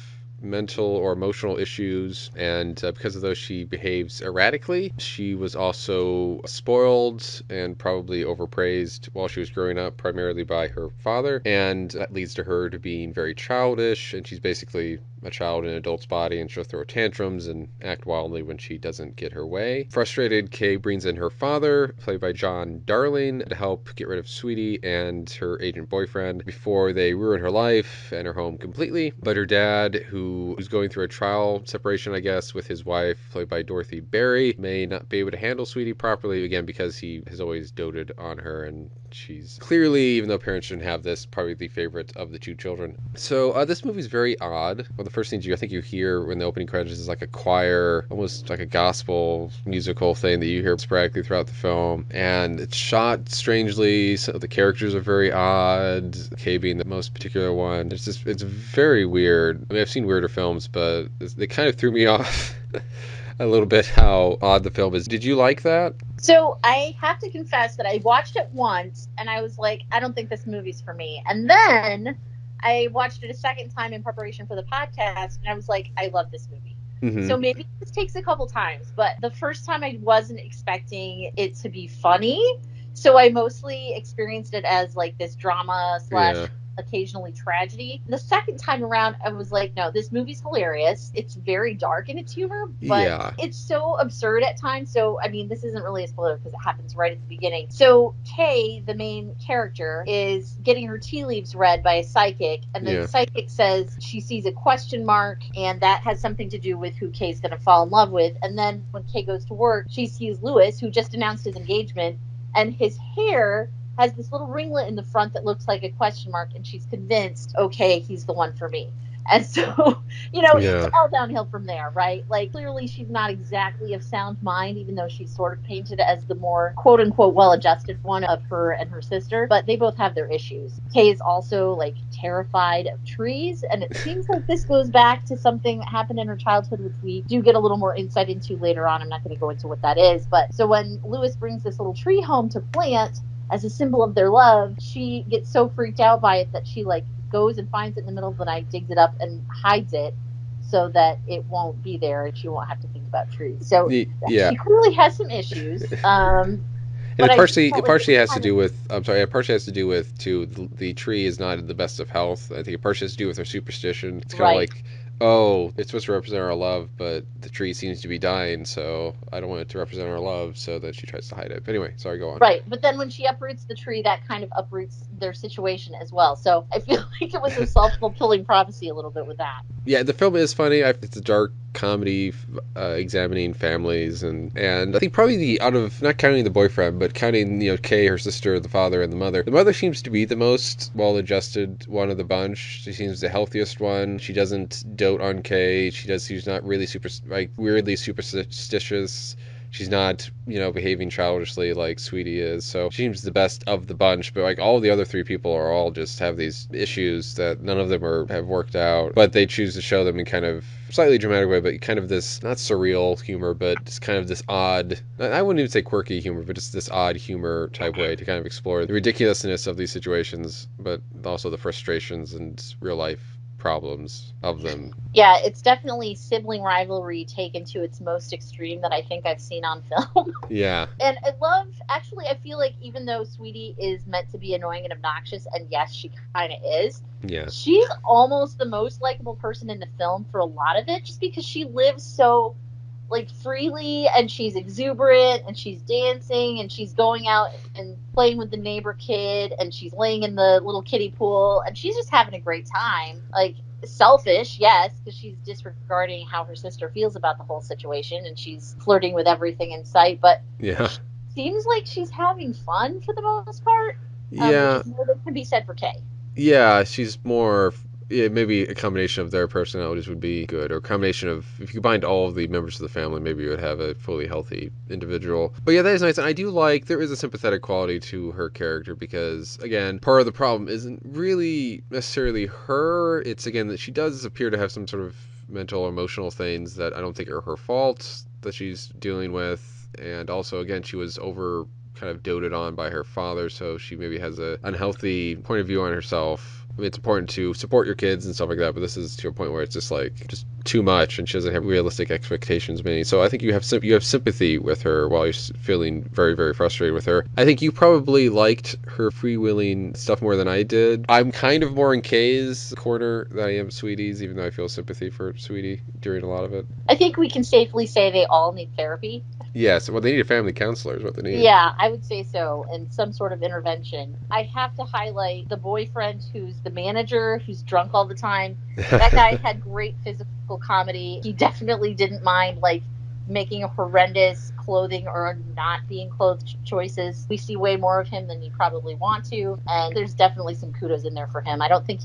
mental or emotional issues, and because of those she behaves erratically. She was also spoiled and probably overpraised while she was growing up, primarily by her father, and that leads to her to being very childish, and she's basically a child in an adult's body, and she'll throw tantrums and act wildly when she doesn't get her way. Frustrated, Kay brings in her father, played by John Darling, to help get rid of Sweetie and her agent boyfriend before they ruin her life and her home completely. But her dad, who's going through a trial separation, I guess, with his wife, played by Dorothy Berry, may not be able to handle Sweetie properly, again, because he has always doted on her, and she's clearly, even though parents shouldn't have this, probably the favorite of the two children. So this movie's very odd. One of the first things I think you hear in the opening credits is like a choir, almost like a gospel musical thing that you hear sporadically throughout the film. And it's shot strangely, so the characters are very odd, Kay being the most particular one. It's very weird. I mean, I've seen weirder films, but they kind of threw me off a little bit how odd the film is. Did you like that? So I have to confess that I watched it once and I was like, I don't think this movie's for me. And then I watched it a second time in preparation for the podcast and I was like, I love this movie. Mm-hmm. So maybe this takes a couple times, but the first time I wasn't expecting it to be funny. So I mostly experienced it as like this drama / occasionally tragedy. The second time around, I was like, no, this movie's hilarious. It's very dark in its humor, but Yeah. it's so absurd at times. So, I mean, this isn't really a spoiler because it happens right at the beginning. So, Kay, the main character, is getting her tea leaves read by a psychic, and the Yeah. psychic says she sees a question mark, and that has something to do with who Kay's going to fall in love with. And then when Kay goes to work, she sees Lewis, who just announced his engagement, and his hair has this little ringlet in the front that looks like a question mark, and she's convinced, okay, he's the one for me. And so, it's all downhill from there, right? Like, clearly she's not exactly of sound mind, even though she's sort of painted as the more quote unquote well-adjusted one of her and her sister, but they both have their issues. Kay is also like terrified of trees, and it seems like this goes back to something that happened in her childhood, which we do get a little more insight into later on. I'm not going to go into what that is, but so when Lewis brings this little tree home to plant as a symbol of their love, she gets so freaked out by it that she like goes and finds it in the middle of the night, digs it up, and hides it so that it won't be there and she won't have to think about trees. So Yeah. she clearly has some issues. And But it partially has kind to do with, I'm sorry, it partially has to do with, too, the tree is not in the best of health. I think it partially has to do with her superstition. It's kind of like, oh, it's supposed to represent our love, but the tree seems to be dying, so I don't want it to represent our love, so that she tries to hide it. But anyway, sorry, go on. Right, but then when she uproots the tree, that kind of uproots their situation as well. So I feel like it was a self-fulfilling prophecy a little bit with that. Yeah, the film is funny. It's a dark comedy examining families, and I think probably out of, not counting the boyfriend, but counting, Kay, her sister, the father, and the mother seems to be the most well-adjusted one of the bunch. She seems the healthiest one. She doesn't dote on Kay. She's not really weirdly superstitious. She's not, behaving childishly like Sweetie is. So she seems the best of the bunch. But like all the other three people are all just have these issues that none of them have worked out. But they choose to show them in kind of slightly dramatic way, but kind of this, not surreal humor, but just kind of this odd, I wouldn't even say quirky humor, but just this odd humor type way to kind of explore the ridiculousness of these situations, but also the frustrations and real life problems of them. Yeah, it's definitely sibling rivalry taken to its most extreme that I think I've seen on film. Yeah. And I feel like even though Sweetie is meant to be annoying and obnoxious, and yes, she kind of is, yeah, she's almost the most likable person in the film for a lot of it, just because she lives so like freely, and she's exuberant, and she's dancing, and she's going out and playing with the neighbor kid, and she's laying in the little kiddie pool, and she's just having a great time. Like, selfish, yes, because she's disregarding how her sister feels about the whole situation, and she's flirting with everything in sight, but yeah, seems like she's having fun for the most part. Yeah. Which is more than can be said for Kay. Yeah, she's more. Yeah, maybe a combination of their personalities would be good, or a combination of, if you combined all of the members of the family, maybe you would have a fully healthy individual. But yeah, that is nice, and I do like, there is a sympathetic quality to her character, because, again, part of the problem isn't really necessarily her, it's, again, that she does appear to have some sort of mental or emotional things that I don't think are her fault, that she's dealing with, and also, again, she was kind of doted on by her father, so she maybe has an unhealthy point of view on herself. I mean, it's important to support your kids and stuff like that, but this is to a point where it's just too much, and she doesn't have realistic expectations maybe. So I think you have sympathy with her while you're feeling very, very frustrated with her. I think you probably liked her freewheeling stuff more than I did. I'm kind of more in Kay's corner than I am Sweetie's, even though I feel sympathy for Sweetie during a lot of it. I think we can safely say they all need therapy. Yes, well, they need a family counselor is what they need. Yeah, I would say so, and some sort of intervention. I have to highlight the boyfriend who's the manager, who's drunk all the time. That guy had great physical comedy. He definitely didn't mind, making horrendous clothing or not being clothed choices. We see way more of him than you probably want to, and there's definitely some kudos in there for him. I don't think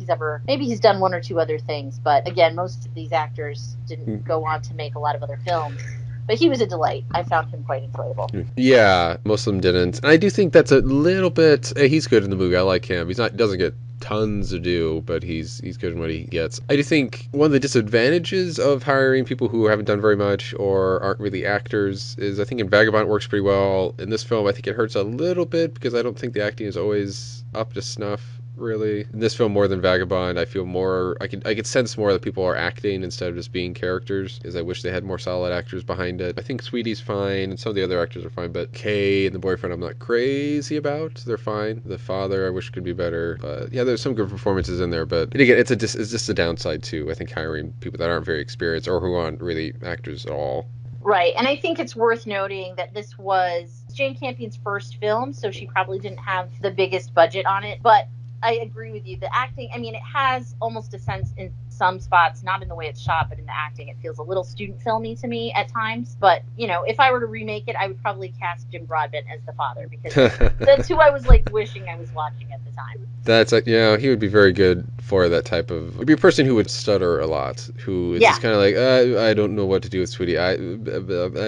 maybe he's done one or two other things, but again, most of these actors didn't go on to make a lot of other films. But he was a delight. I found him quite enjoyable. Yeah, most of them didn't. And I do think that's a little bit... he's good in the movie. I like him. Doesn't get tons to do, but he's good in what he gets. I do think one of the disadvantages of hiring people who haven't done very much or aren't really actors is, I think in Vagabond it works pretty well. In this film, I think it hurts a little bit because I don't think the acting is always up to snuff. really. In this film, more than Vagabond, I feel more, I could sense more that people are acting instead of just being characters, because I wish they had more solid actors behind it. I think Sweetie's fine, and some of the other actors are fine, but Kay and the boyfriend I'm not crazy about. They're fine. The father I wish could be better, but yeah, there's some good performances in there, but and again, it's just a downside too, I think, hiring people that aren't very experienced or who aren't really actors at all. Right. And I think it's worth noting that this was Jane Campion's first film, so she probably didn't have the biggest budget on it. But I agree with you. The acting, I mean, it has almost a sense in some spots, not in the way it's shot, but in the acting. It feels a little student filmy to me at times. But, you know, if I were to remake it, I would probably cast Jim Broadbent as the father, because that's who I was like wishing I was watching at the time. That's yeah, he would be very good for that type of. He'd be a person who would stutter a lot, who is just kind of like, I don't know what to do with Sweetie.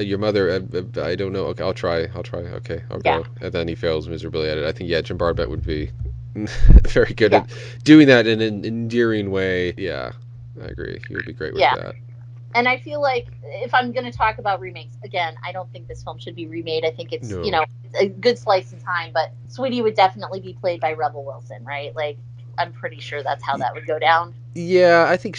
Your mother, I don't know. Okay, I'll try. Okay, I'll go. And then he fails miserably at it. I think Jim Broadbent would be very good at doing that in an endearing way. Yeah, I agree. He would be great with that. And I feel like if I'm going to talk about remakes, again, I don't think this film should be remade. I think it's, you know, a good slice in time, but Sweetie would definitely be played by Rebel Wilson, right? Like, I'm pretty sure that's how that would go down. Yeah, I think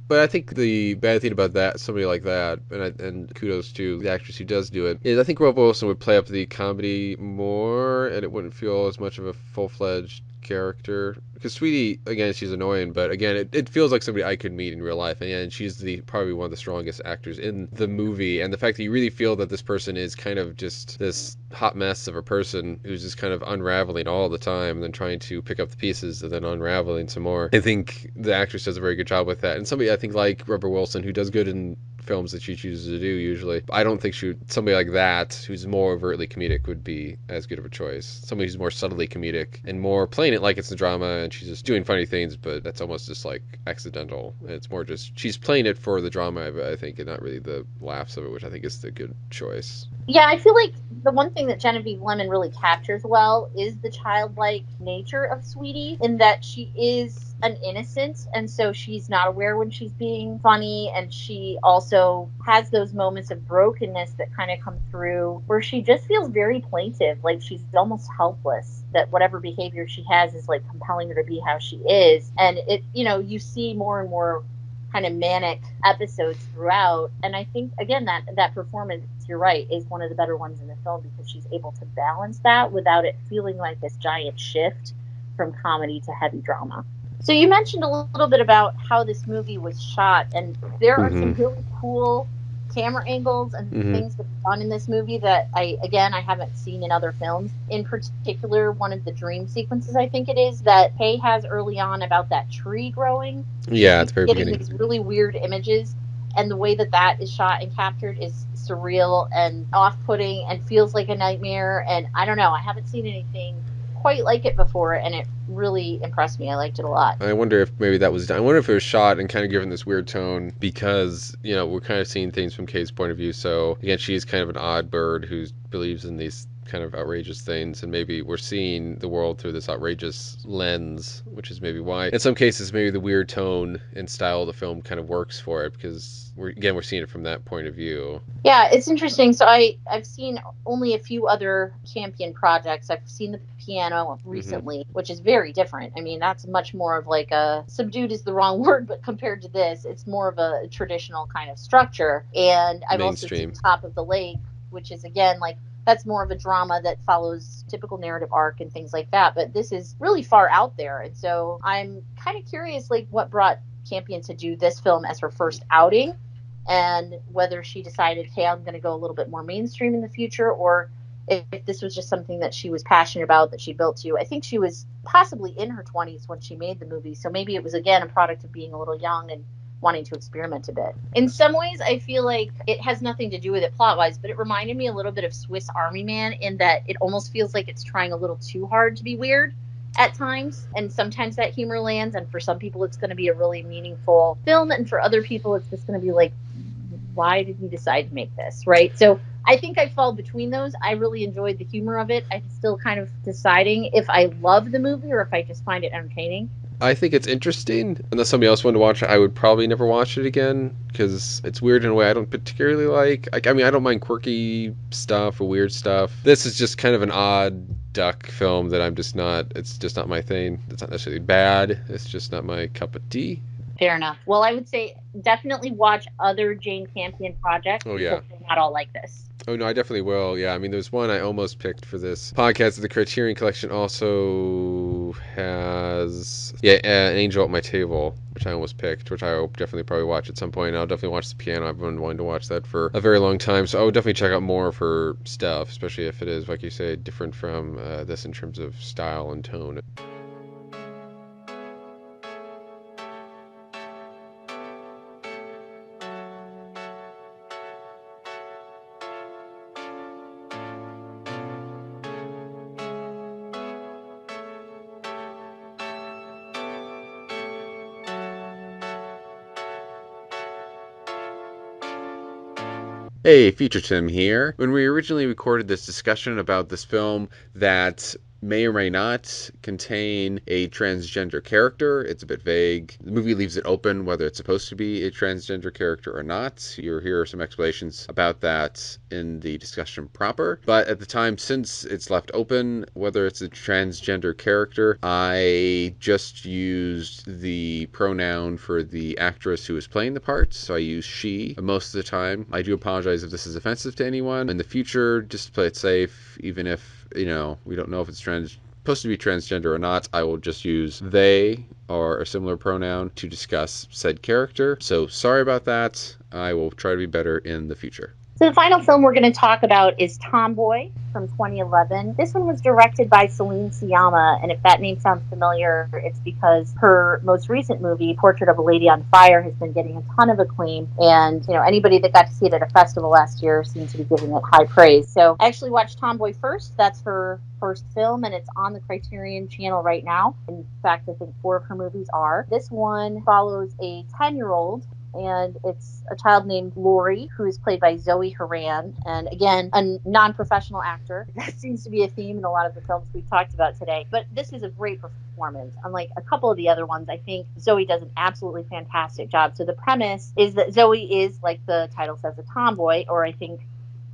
but I think the bad thing about that, somebody like that, and kudos to the actress who does do it, is I think Rebel Wilson would play up the comedy more, and it wouldn't feel as much of a full-fledged character. Because Sweetie, again, she's annoying, but again, it feels like somebody I could meet in real life, and she's probably one of the strongest actors in the movie, and the fact that you really feel that this person is kind of just this hot mess of a person who's just kind of unraveling all the time, and then trying to pick up the pieces and then unraveling some more. I think the actress does a very good job with that, and somebody I think like Rebel Wilson, who does good in films that she chooses to do usually. I don't think somebody like that, who's more overtly comedic, would be as good of a choice. Somebody who's more subtly comedic and more playing it like it's a drama and she's just doing funny things, but that's almost just like accidental. It's more just she's playing it for the drama, I think, and not really the laughs of it, which I think is the good choice. Yeah, I feel like the one thing that Genevieve Lemon really captures well is the childlike nature of Sweetie, in that she is an innocent, and so she's not aware when she's being funny, and she also has those moments of brokenness that kind of come through where she just feels very plaintive, like she's almost helpless, that whatever behavior she has is like compelling her to be how she is. And it, you know, you see more and more kind of manic episodes throughout, and I think again that performance, you're right, is one of the better ones in the film, because she's able to balance that without it feeling like this giant shift from comedy to heavy drama. So you mentioned a little bit about how this movie was shot, and there are some really cool camera angles and things that are done in this movie that I haven't seen in other films. In particular, one of the dream sequences, I think it is, that Kay has early on about that tree growing. Yeah, it's very getting beginning. These really weird images, and the way that is shot and captured is surreal and off-putting and feels like a nightmare. And I don't know, I haven't seen anything quite like it before, and it really impressed me. I liked it a lot. I wonder if maybe that was done. I wonder if it was shot and kind of given this weird tone because, you know, we're kind of seeing things from Kay's point of view. So again, she's kind of an odd bird who believes in these kind of outrageous things, and maybe we're seeing the world through this outrageous lens, which is maybe why in some cases maybe the weird tone and style of the film kind of works for it, because we're seeing it from that point of view. Yeah, it's interesting. So I've seen only a few other Campion projects. I've seen The Piano recently, which is very different. I mean, that's much more of like a, subdued is the wrong word, but compared to this, it's more of a traditional kind of structure. And I've also seen Top of the Lake, which is again like, that's more of a drama that follows typical narrative arc and things like that. But this is really far out there. And so I'm kind of curious, like, what brought Campion to do this film as her first outing, and whether she decided, hey, I'm going to go a little bit more mainstream in the future, or if this was just something that she was passionate about, that she built to. I think she was possibly in her 20s when she made the movie. So maybe it was, again, a product of being a little young and wanting to experiment a bit. In some ways, I feel like it has nothing to do with it plot-wise, but it reminded me a little bit of Swiss Army Man, in that it almost feels like it's trying a little too hard to be weird at times, and sometimes that humor lands, and for some people it's going to be a really meaningful film, and for other people it's just going to be like, why did we decide to make this, right? So I think I fall between those. I really enjoyed the humor of it. I'm still kind of deciding if I love the movie or if I just find it entertaining. I think it's interesting. Unless somebody else wanted to watch it, I would probably never watch it again, because it's weird in a way I don't particularly like. I mean, I don't mind quirky stuff or weird stuff. This is just kind of an odd duck film that it's just not my thing. It's not necessarily bad. It's just not my cup of tea. Fair enough. Well, I would say definitely watch other Jane Campion projects Oh, because yeah. they're not all like this. Oh, no, I definitely will. Yeah, I mean, there's one I almost picked for this podcast. The Criterion Collection also has, An Angel at My Table, which I almost picked, which I will definitely probably watch at some point. I'll definitely watch The Piano. I've been wanting to watch that for a very long time, so I would definitely check out more of her stuff, especially if it is, like you say, different from this in terms of style and tone. Hey, Future Tim here. When we originally recorded this discussion about this film that may or may not contain a transgender character, it's a bit vague. The movie leaves it open whether it's supposed to be a transgender character or not. You'll hear some explanations about that in the discussion proper. But at the time, since it's left open whether it's a transgender character, I just used the pronoun for the actress who is playing the part, so I use she most of the time. I do apologize if this is offensive to anyone. In the future, just play it safe, even if we don't know if it's supposed to be transgender or not, I will just use they or a similar pronoun to discuss said character. So sorry about that. I will try to be better in the future. So the final film we're going to talk about is Tomboy from 2011. This one was directed by Celine Sciamma, and if that name sounds familiar, it's because her most recent movie, Portrait of a Lady on Fire, has been getting a ton of acclaim, and anybody that got to see it at a festival last year seems to be giving it high praise. So I actually watched Tomboy first. That's her first film, and it's on the Criterion channel right now. In fact, I think 4 of her movies are. This one follows a 10-year-old, and it's a child named Lori, who is played by Zoe Haran, and again, a non-professional actor. That seems to be a theme in a lot of the films we've talked about today. But this is a great performance. Unlike a couple of the other ones, I think Zoe does an absolutely fantastic job. So the premise is that Zoe is, like the title says, a tomboy, or I think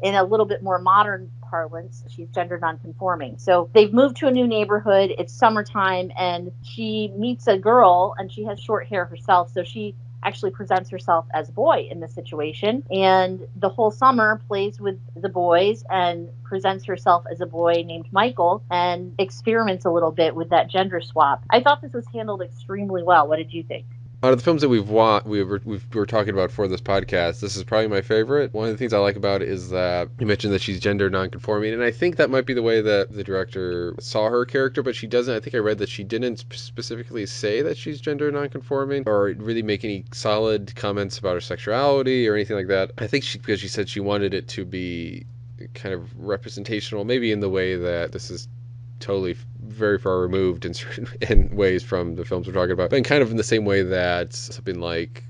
in a little bit more modern parlance, she's gender nonconforming. So they've moved to a new neighborhood. It's summertime, and she meets a girl, and she has short hair herself. So she actually presents herself as a boy in this situation, and the whole summer plays with the boys and presents herself as a boy named Michael and experiments a little bit with that gender swap. I thought this was handled extremely well. What did you think? Out of the films that we were talking about for this podcast, this is probably my favorite. One of the things I like about it is that you mentioned that she's gender nonconforming, and I think that might be the way that the director saw her character, but she doesn't. I think I read that she didn't specifically say that she's gender nonconforming or really make any solid comments about her sexuality or anything like that. I think because she said she wanted it to be kind of representational, maybe in the way that this is totally very far removed in ways from the films we're talking about, but in kind of in the same way that something like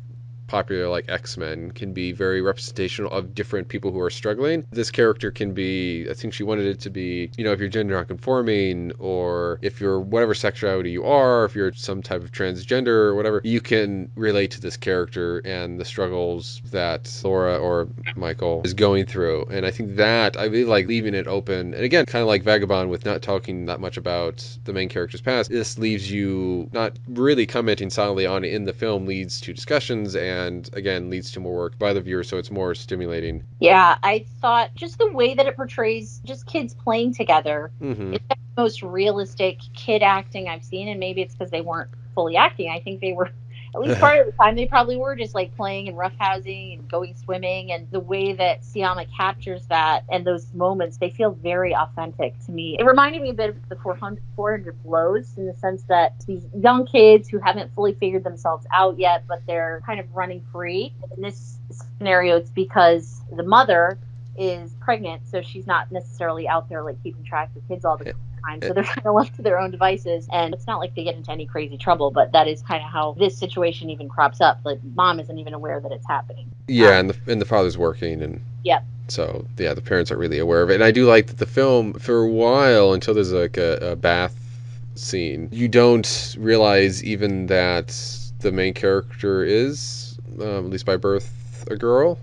popular like X-Men can be very representational of different people who are struggling. This character can be, I think she wanted it to be, if you're gender nonconforming, or if you're whatever sexuality you are, if you're some type of transgender or whatever, you can relate to this character and the struggles that Laura or Michael is going through. And I think that I really like leaving it open. And again, kind of like Vagabond, with not talking that much about the main character's past, this leaves you not really commenting solidly on it in the film, leads to discussions and again leads to more work by the viewer, so it's more stimulating. Yeah, I thought just the way that it portrays just kids playing together, it's the most realistic kid acting I've seen, and maybe it's because they weren't fully acting. I think they were, at least part of the time, they probably were just like playing and roughhousing and going swimming, and the way that Sciamma captures that and those moments, they feel very authentic to me. It reminded me a bit of the 400 Blows, in the sense that these young kids who haven't fully figured themselves out yet, but they're kind of running free. In this scenario, it's because the mother is pregnant, so she's not necessarily out there like keeping track of kids all the time. So they're kind of left to their own devices, and it's not like they get into any crazy trouble, but that is kind of how this situation even crops up. Like, mom isn't even aware that it's happening. Yeah, and the father's working, and yep. So yeah, the parents aren't really aware of it. And I do like that the film, for a while, until there's like a bath scene, you don't realize even that the main character is, at least by birth, a girl.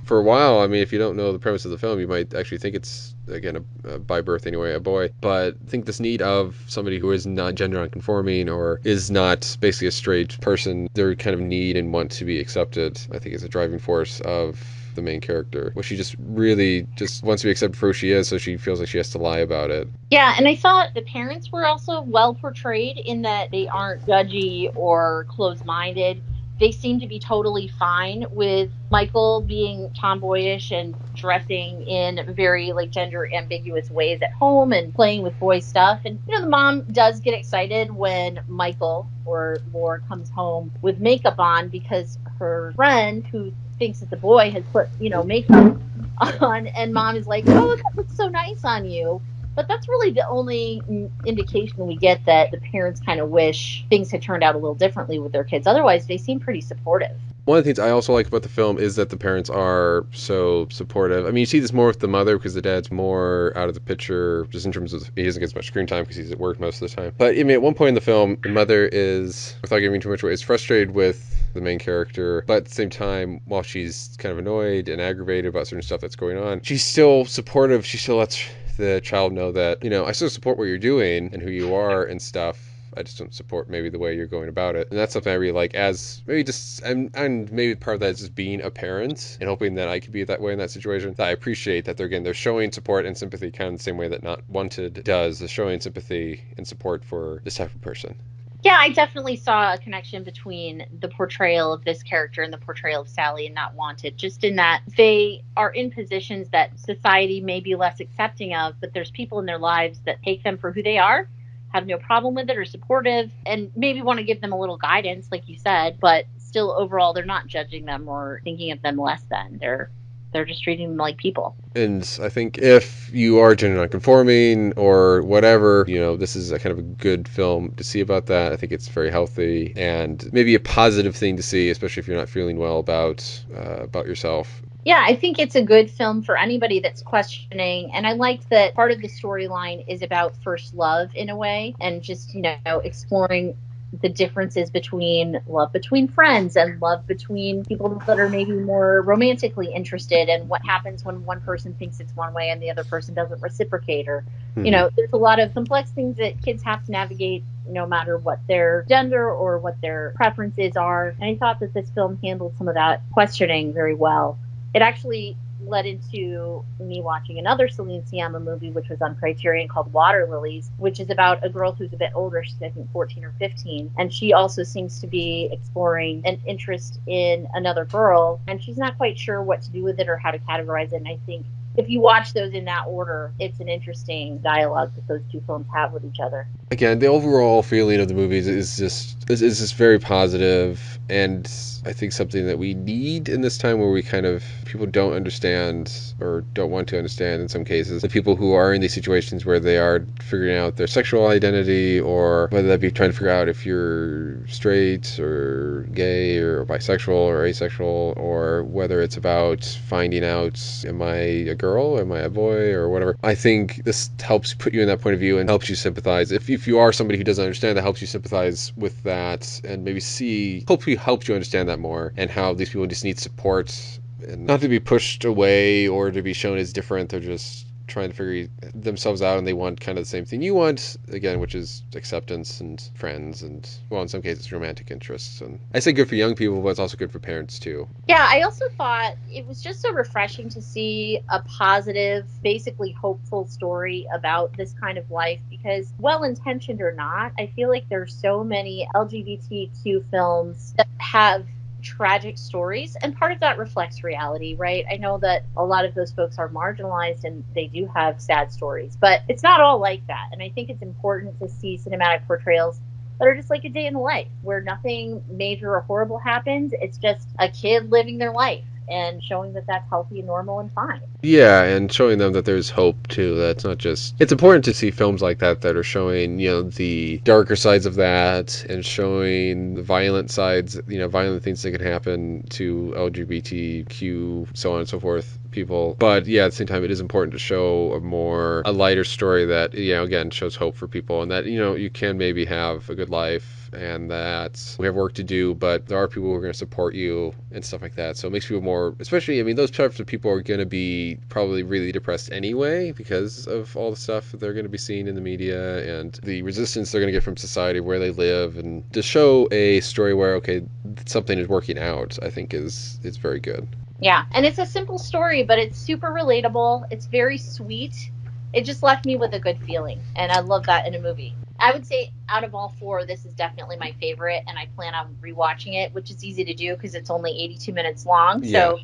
For a while. I mean, if you don't know the premise of the film, you might actually think it's, again, by birth anyway, a boy. But I think this need of somebody who is not gender nonconforming or is not basically a straight person, their kind of need and want to be accepted, I think is a driving force of the main character, where she just really just wants to be accepted for who she is, so she feels like she has to lie about it. Yeah, and I thought the parents were also well portrayed in that they aren't judgy or closed-minded. They seem to be totally fine with Michael being tomboyish and dressing in very like gender ambiguous ways at home and playing with boy stuff. And the mom does get excited when Michael or Laura comes home with makeup on because her friend who thinks that the boy has put, makeup on, and mom is like, "Oh, that looks so nice on you." But that's really the only indication we get that the parents kind of wish things had turned out a little differently with their kids. Otherwise, they seem pretty supportive. One of the things I also like about the film is that the parents are so supportive. I mean, you see this more with the mother because the dad's more out of the picture, just in terms of he doesn't get as much screen time because he's at work most of the time. But I mean, at one point in the film, the mother is, without giving too much away, is frustrated with the main character, but at the same time, while she's kind of annoyed and aggravated about certain stuff that's going on, she's still supportive. She still lets the child know that, I still support what you're doing and who you are and stuff. I just don't support maybe the way you're going about it. And that's something I really like as maybe just, and maybe part of that is just being a parent and hoping that I could be that way in that situation. That I appreciate that they're showing support and sympathy kind of the same way that Not Wanted does, is showing sympathy and support for this type of person. Yeah, I definitely saw a connection between the portrayal of this character and the portrayal of Sally in Not Wanted, just in that they are in positions that society may be less accepting of, but there's people in their lives that take them for who they are, have no problem with it, are supportive, and maybe want to give them a little guidance, like you said, but still overall they're not judging them or thinking of them less than. They're just treating them like people. And I think if you are gender nonconforming or whatever, this is a kind of a good film to see about that. I think it's very healthy and maybe a positive thing to see, especially if you're not feeling well about yourself. Yeah, I think it's a good film for anybody that's questioning. And I like that part of the storyline is about first love in a way, and just, exploring the differences between love between friends and love between people that are maybe more romantically interested, and what happens when one person thinks it's one way and the other person doesn't reciprocate, or there's a lot of complex things that kids have to navigate no matter what their gender or what their preferences are. And I thought that this film handled some of that questioning very well. It actually led into me watching another Celine Sciamma movie, which was on Criterion, called Water Lilies, which is about a girl who's a bit older. She's, I think, 14 or 15. And she also seems to be exploring an interest in another girl. And she's not quite sure what to do with it or how to categorize it. And I think if you watch those in that order, it's an interesting dialogue that those two films have with each other. Again, the overall feeling of the movies is just very positive, and I think something that we need in this time where we people don't understand or don't want to understand in some cases, the people who are in these situations where they are figuring out their sexual identity, or whether that be trying to figure out if you're straight or gay or bisexual or asexual, or whether it's about finding out, am I a girl, am I a boy, or whatever. I think this helps put you in that point of view and helps you sympathize. If you are somebody who doesn't understand, that helps you sympathize with that and maybe hopefully helps you understand that more, and how these people just need support and not to be pushed away or to be shown as different. They're just trying to figure themselves out, and they want kind of the same thing you want, again, which is acceptance and friends and, well, in some cases, romantic interests. And I say good for young people, but it's also good for parents too. Yeah, I also thought it was just so refreshing to see a positive, basically hopeful story about this kind of life, because well-intentioned or not, I feel like there's so many LGBTQ films that have tragic stories, and part of that reflects reality, right? I know that a lot of those folks are marginalized and they do have sad stories, but it's not all like that. And I think it's important to see cinematic portrayals that are just like a day in the life, where nothing major or horrible happens. It's just a kid living their life and showing that that's healthy and normal and fine. Yeah, and showing them that there's hope too. That's not just, it's important to see films like that are showing, the darker sides of that, and showing the violent sides, violent things that can happen to LGBTQ, so on and so forth, people. But yeah, at the same time, it is important to show a lighter story that, again, shows hope for people, and that, you can maybe have a good life and that we have work to do, but there are people who are going to support you and stuff like that. So it makes people more, especially, I mean, those types of people are going to be probably really depressed anyway because of all the stuff that they're going to be seeing in the media and the resistance they're going to get from society where they live. And to show a story where, okay, something is working out, I think is very good. Yeah, and it's a simple story, but it's super relatable. It's very sweet. It just left me with a good feeling, and I love that in a movie. I would say out of all four, this is definitely my favorite, and I plan on rewatching it, which is easy to do because it's only 82 minutes long. Yeah. So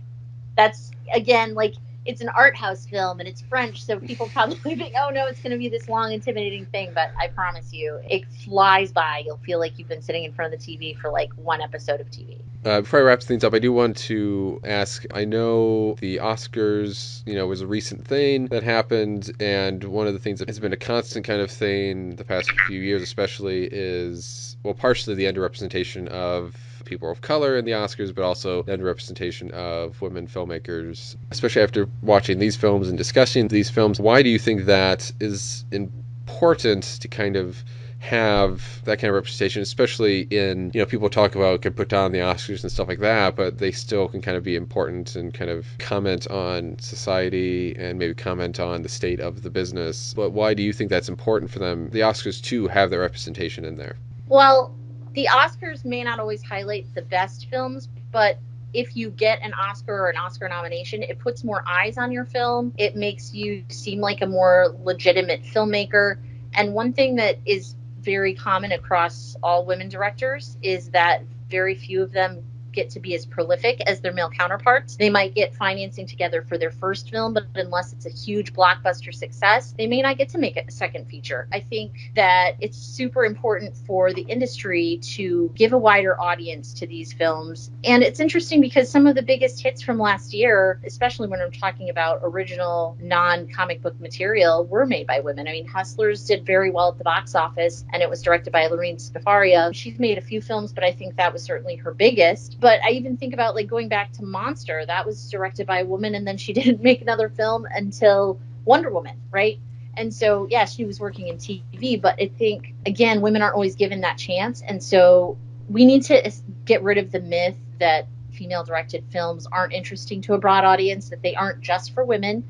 that's, again, like, it's an art house film and it's French, so people probably think, oh no, it's going to be this long, intimidating thing. But I promise you, it flies by. You'll feel like you've been sitting in front of the TV for like one episode of TV. Before I wrap things up, I do want to ask, I know the Oscars, was a recent thing that happened, and one of the things that has been a constant kind of thing the past few years especially is, well, partially the underrepresentation of people of color in the Oscars, but also the underrepresentation of women filmmakers, especially after watching these films and discussing these films. Why do you think that is important to kind of have that kind of representation, especially in, people talk about can put down the Oscars and stuff like that, but they still can kind of be important and kind of comment on society and maybe comment on the state of the business. But why do you think that's important for them, the Oscars, to have that representation in there? Well, the Oscars may not always highlight the best films, but if you get an Oscar or an Oscar nomination, it puts more eyes on your film. It makes you seem like a more legitimate filmmaker. And one thing that is very common across all women directors is that very few of them get to be as prolific as their male counterparts. They might get financing together for their first film, but unless it's a huge blockbuster success, they may not get to make a second feature. I think that it's super important for the industry to give a wider audience to these films. And it's interesting because some of the biggest hits from last year, especially when I'm talking about original non-comic book material, were made by women. I mean, Hustlers did very well at the box office, and it was directed by Lorene Scafaria. She's made a few films, but I think that was certainly her biggest. But I even think about, like, going back to Monster, that was directed by a woman, and then she didn't make another film until Wonder Woman, right? And so, yeah, she was working in TV, but I think, again, women aren't always given that chance. And so we need to get rid of the myth that female-directed films aren't interesting to a broad audience, that they aren't just for women,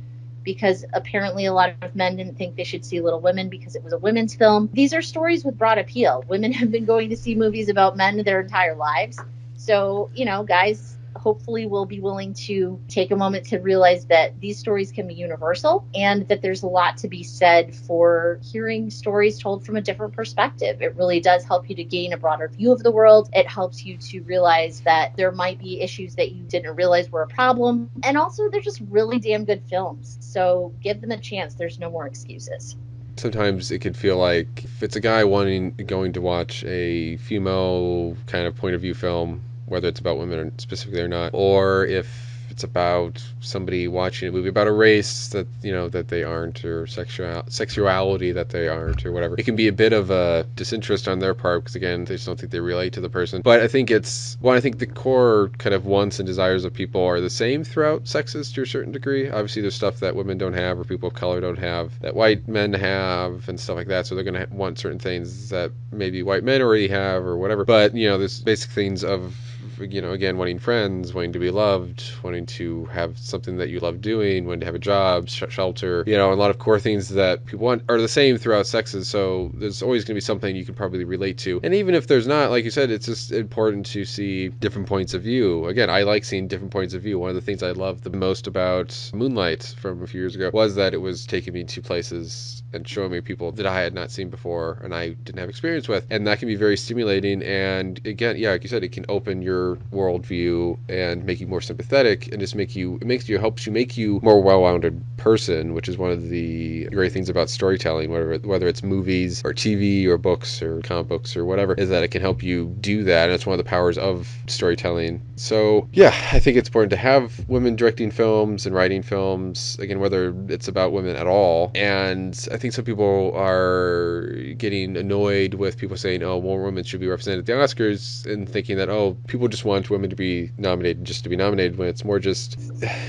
because apparently a lot of men didn't think they should see Little Women because it was a women's film. These are stories with broad appeal. Women have been going to see movies about men their entire lives. So, guys hopefully will be willing to take a moment to realize that these stories can be universal and that there's a lot to be said for hearing stories told from a different perspective. It really does help you to gain a broader view of the world. It helps you to realize that there might be issues that you didn't realize were a problem. And also, they're just really damn good films. So give them a chance. There's no more excuses. Sometimes it could feel like if it's a guy going to watch a female kind of point of view film, whether it's about women specifically or not, or if it's about somebody watching a movie about a race that that they aren't, or sexuality that they aren't, or whatever, it can be a bit of a disinterest on their part because, again, they just don't think they relate to the person. But I think I think the core kind of wants and desires of people are the same throughout sexes to a certain degree. Obviously there's stuff that women don't have or people of color don't have that white men have and stuff like that, so they're going to want certain things that maybe white men already have or whatever. But there's basic things of, again, wanting friends, wanting to be loved, wanting to have something that you love doing, wanting to have a job, shelter, a lot of core things that people want are the same throughout sexes. So there's always going to be something you can probably relate to. And even if there's not, like you said, it's just important to see different points of view. Again, I like seeing different points of view. One of the things I loved the most about Moonlight from a few years ago was that it was taking me to places and showing me people that I had not seen before and I didn't have experience with. And that can be very stimulating. And again, yeah, like you said, it can open your worldview and make you more sympathetic and just helps you make you more well-rounded person, which is one of the great things about storytelling, whether it's movies or TV or books or comic books or whatever, is that it can help you do that. And it's one of the powers of storytelling. So yeah, I think it's important to have women directing films and writing films, again, whether it's about women at all. And I think think some people are getting annoyed with people saying, oh, more women should be represented at the Oscars, and thinking that, oh, people just want women to be nominated just to be nominated, when it's more just,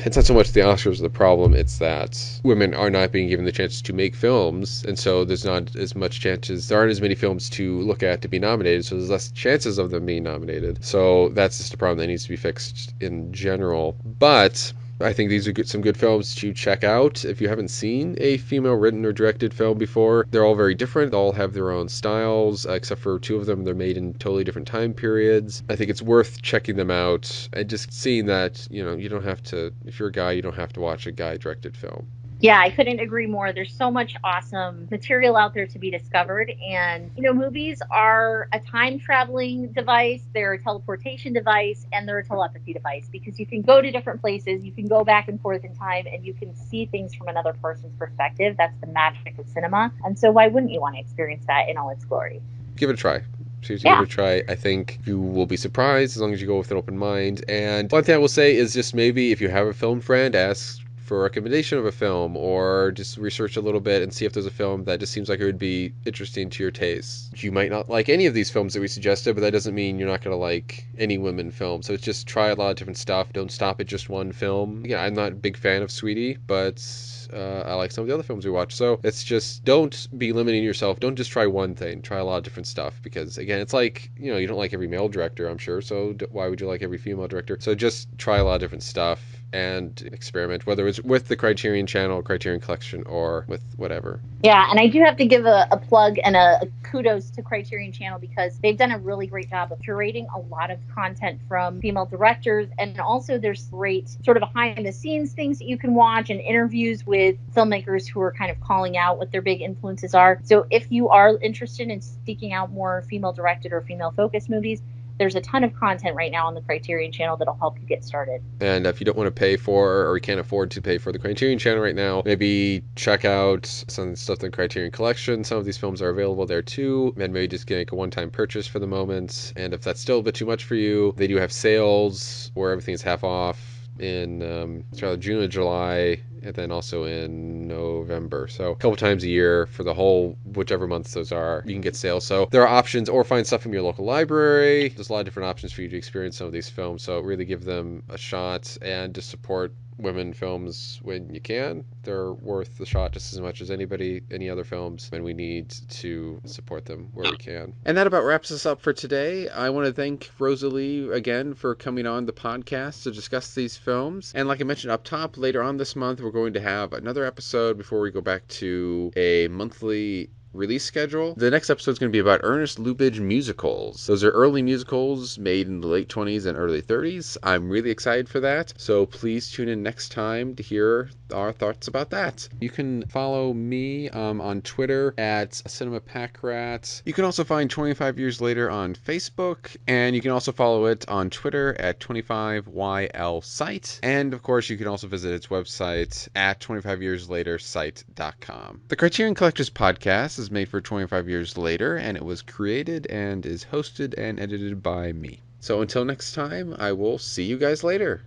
it's not so much the Oscars the problem, it's that women are not being given the chance to make films, and so there's not as much chances, there aren't as many films to look at to be nominated, so there's less chances of them being nominated. So that's just a problem that needs to be fixed in general. But I think these are some good films to check out. If you haven't seen a female written or directed film before, they're all very different. They all have their own styles, except for two of them. They're made in totally different time periods. I think it's worth checking them out and just seeing that, you don't have to, if you're a guy, you don't have to watch a guy-directed film. Yeah, I couldn't agree more. There's so much awesome material out there to be discovered. And, movies are a time traveling device, they're a teleportation device, and they're a telepathy device, because you can go to different places, you can go back and forth in time, and you can see things from another person's perspective. That's the magic of cinema. And so why wouldn't you want to experience that in all its glory? Give it a try. Seriously, give it a try. I think you will be surprised as long as you go with an open mind. And one thing I will say is just maybe if you have a film friend, ask for a recommendation of a film, or just research a little bit and see if there's a film that just seems like it would be interesting to your taste. You might not like any of these films that we suggested, but that doesn't mean you're not going to like any women film. So it's just try a lot of different stuff. Don't stop at just one film. Yeah, I'm not a big fan of Sweetie, but I like some of the other films we watch. So it's just, don't be limiting yourself. Don't just try one thing. Try a lot of different stuff, because again, it's like, you don't like every male director, I'm sure, so why would you like every female director? So just try a lot of different stuff and experiment, whether it's with the Criterion channel, Criterion Collection, or with whatever. Yeah, and I do have to give a plug and a kudos to Criterion channel, because they've done a really great job of curating a lot of content from female directors, and also there's great sort of behind the scenes things that you can watch, and interviews with filmmakers who are kind of calling out what their big influences are. So if you are interested in seeking out more female directed or female focused movies, there's a ton of content right now on the Criterion channel that'll help you get started. And if you don't want to pay for, or you can't afford to pay for the Criterion channel right now, maybe check out some stuff in the Criterion Collection. Some of these films are available there too, and maybe just make a one-time purchase for the moment. And if that's still a bit too much for you, they do have sales where everything is half off in June or July, and then also in November. So a couple times a year for the whole, whichever months those are, you can get sales. So there are options, or find stuff from your local library. There's a lot of different options for you to experience some of these films. So really give them a shot, and to support women films when you can. They're worth the shot just as much as any other films, and we need to support them where we can. And that about wraps us up for today. I want to thank Rosalie again for coming on the podcast to discuss these films. And like I mentioned up top, later on this month, we're going to have another episode before we go back to a monthly release schedule. The next episode is going to be about Ernest Lubitsch musicals. Those are early musicals made in the late 20s and early 30s. I'm really excited for that, so please tune in next time to hear our thoughts about that. You can follow me on Twitter at CinemaPackRat. You can also find 25 Years Later on Facebook, and you can also follow it on Twitter at 25YLSite. And of course, you can also visit its website at 25yearslatersite.com. The Criterion Collectors Podcast is made for 25 Years Later, and it was created and is hosted and edited by me. So until next time, I will see you guys later.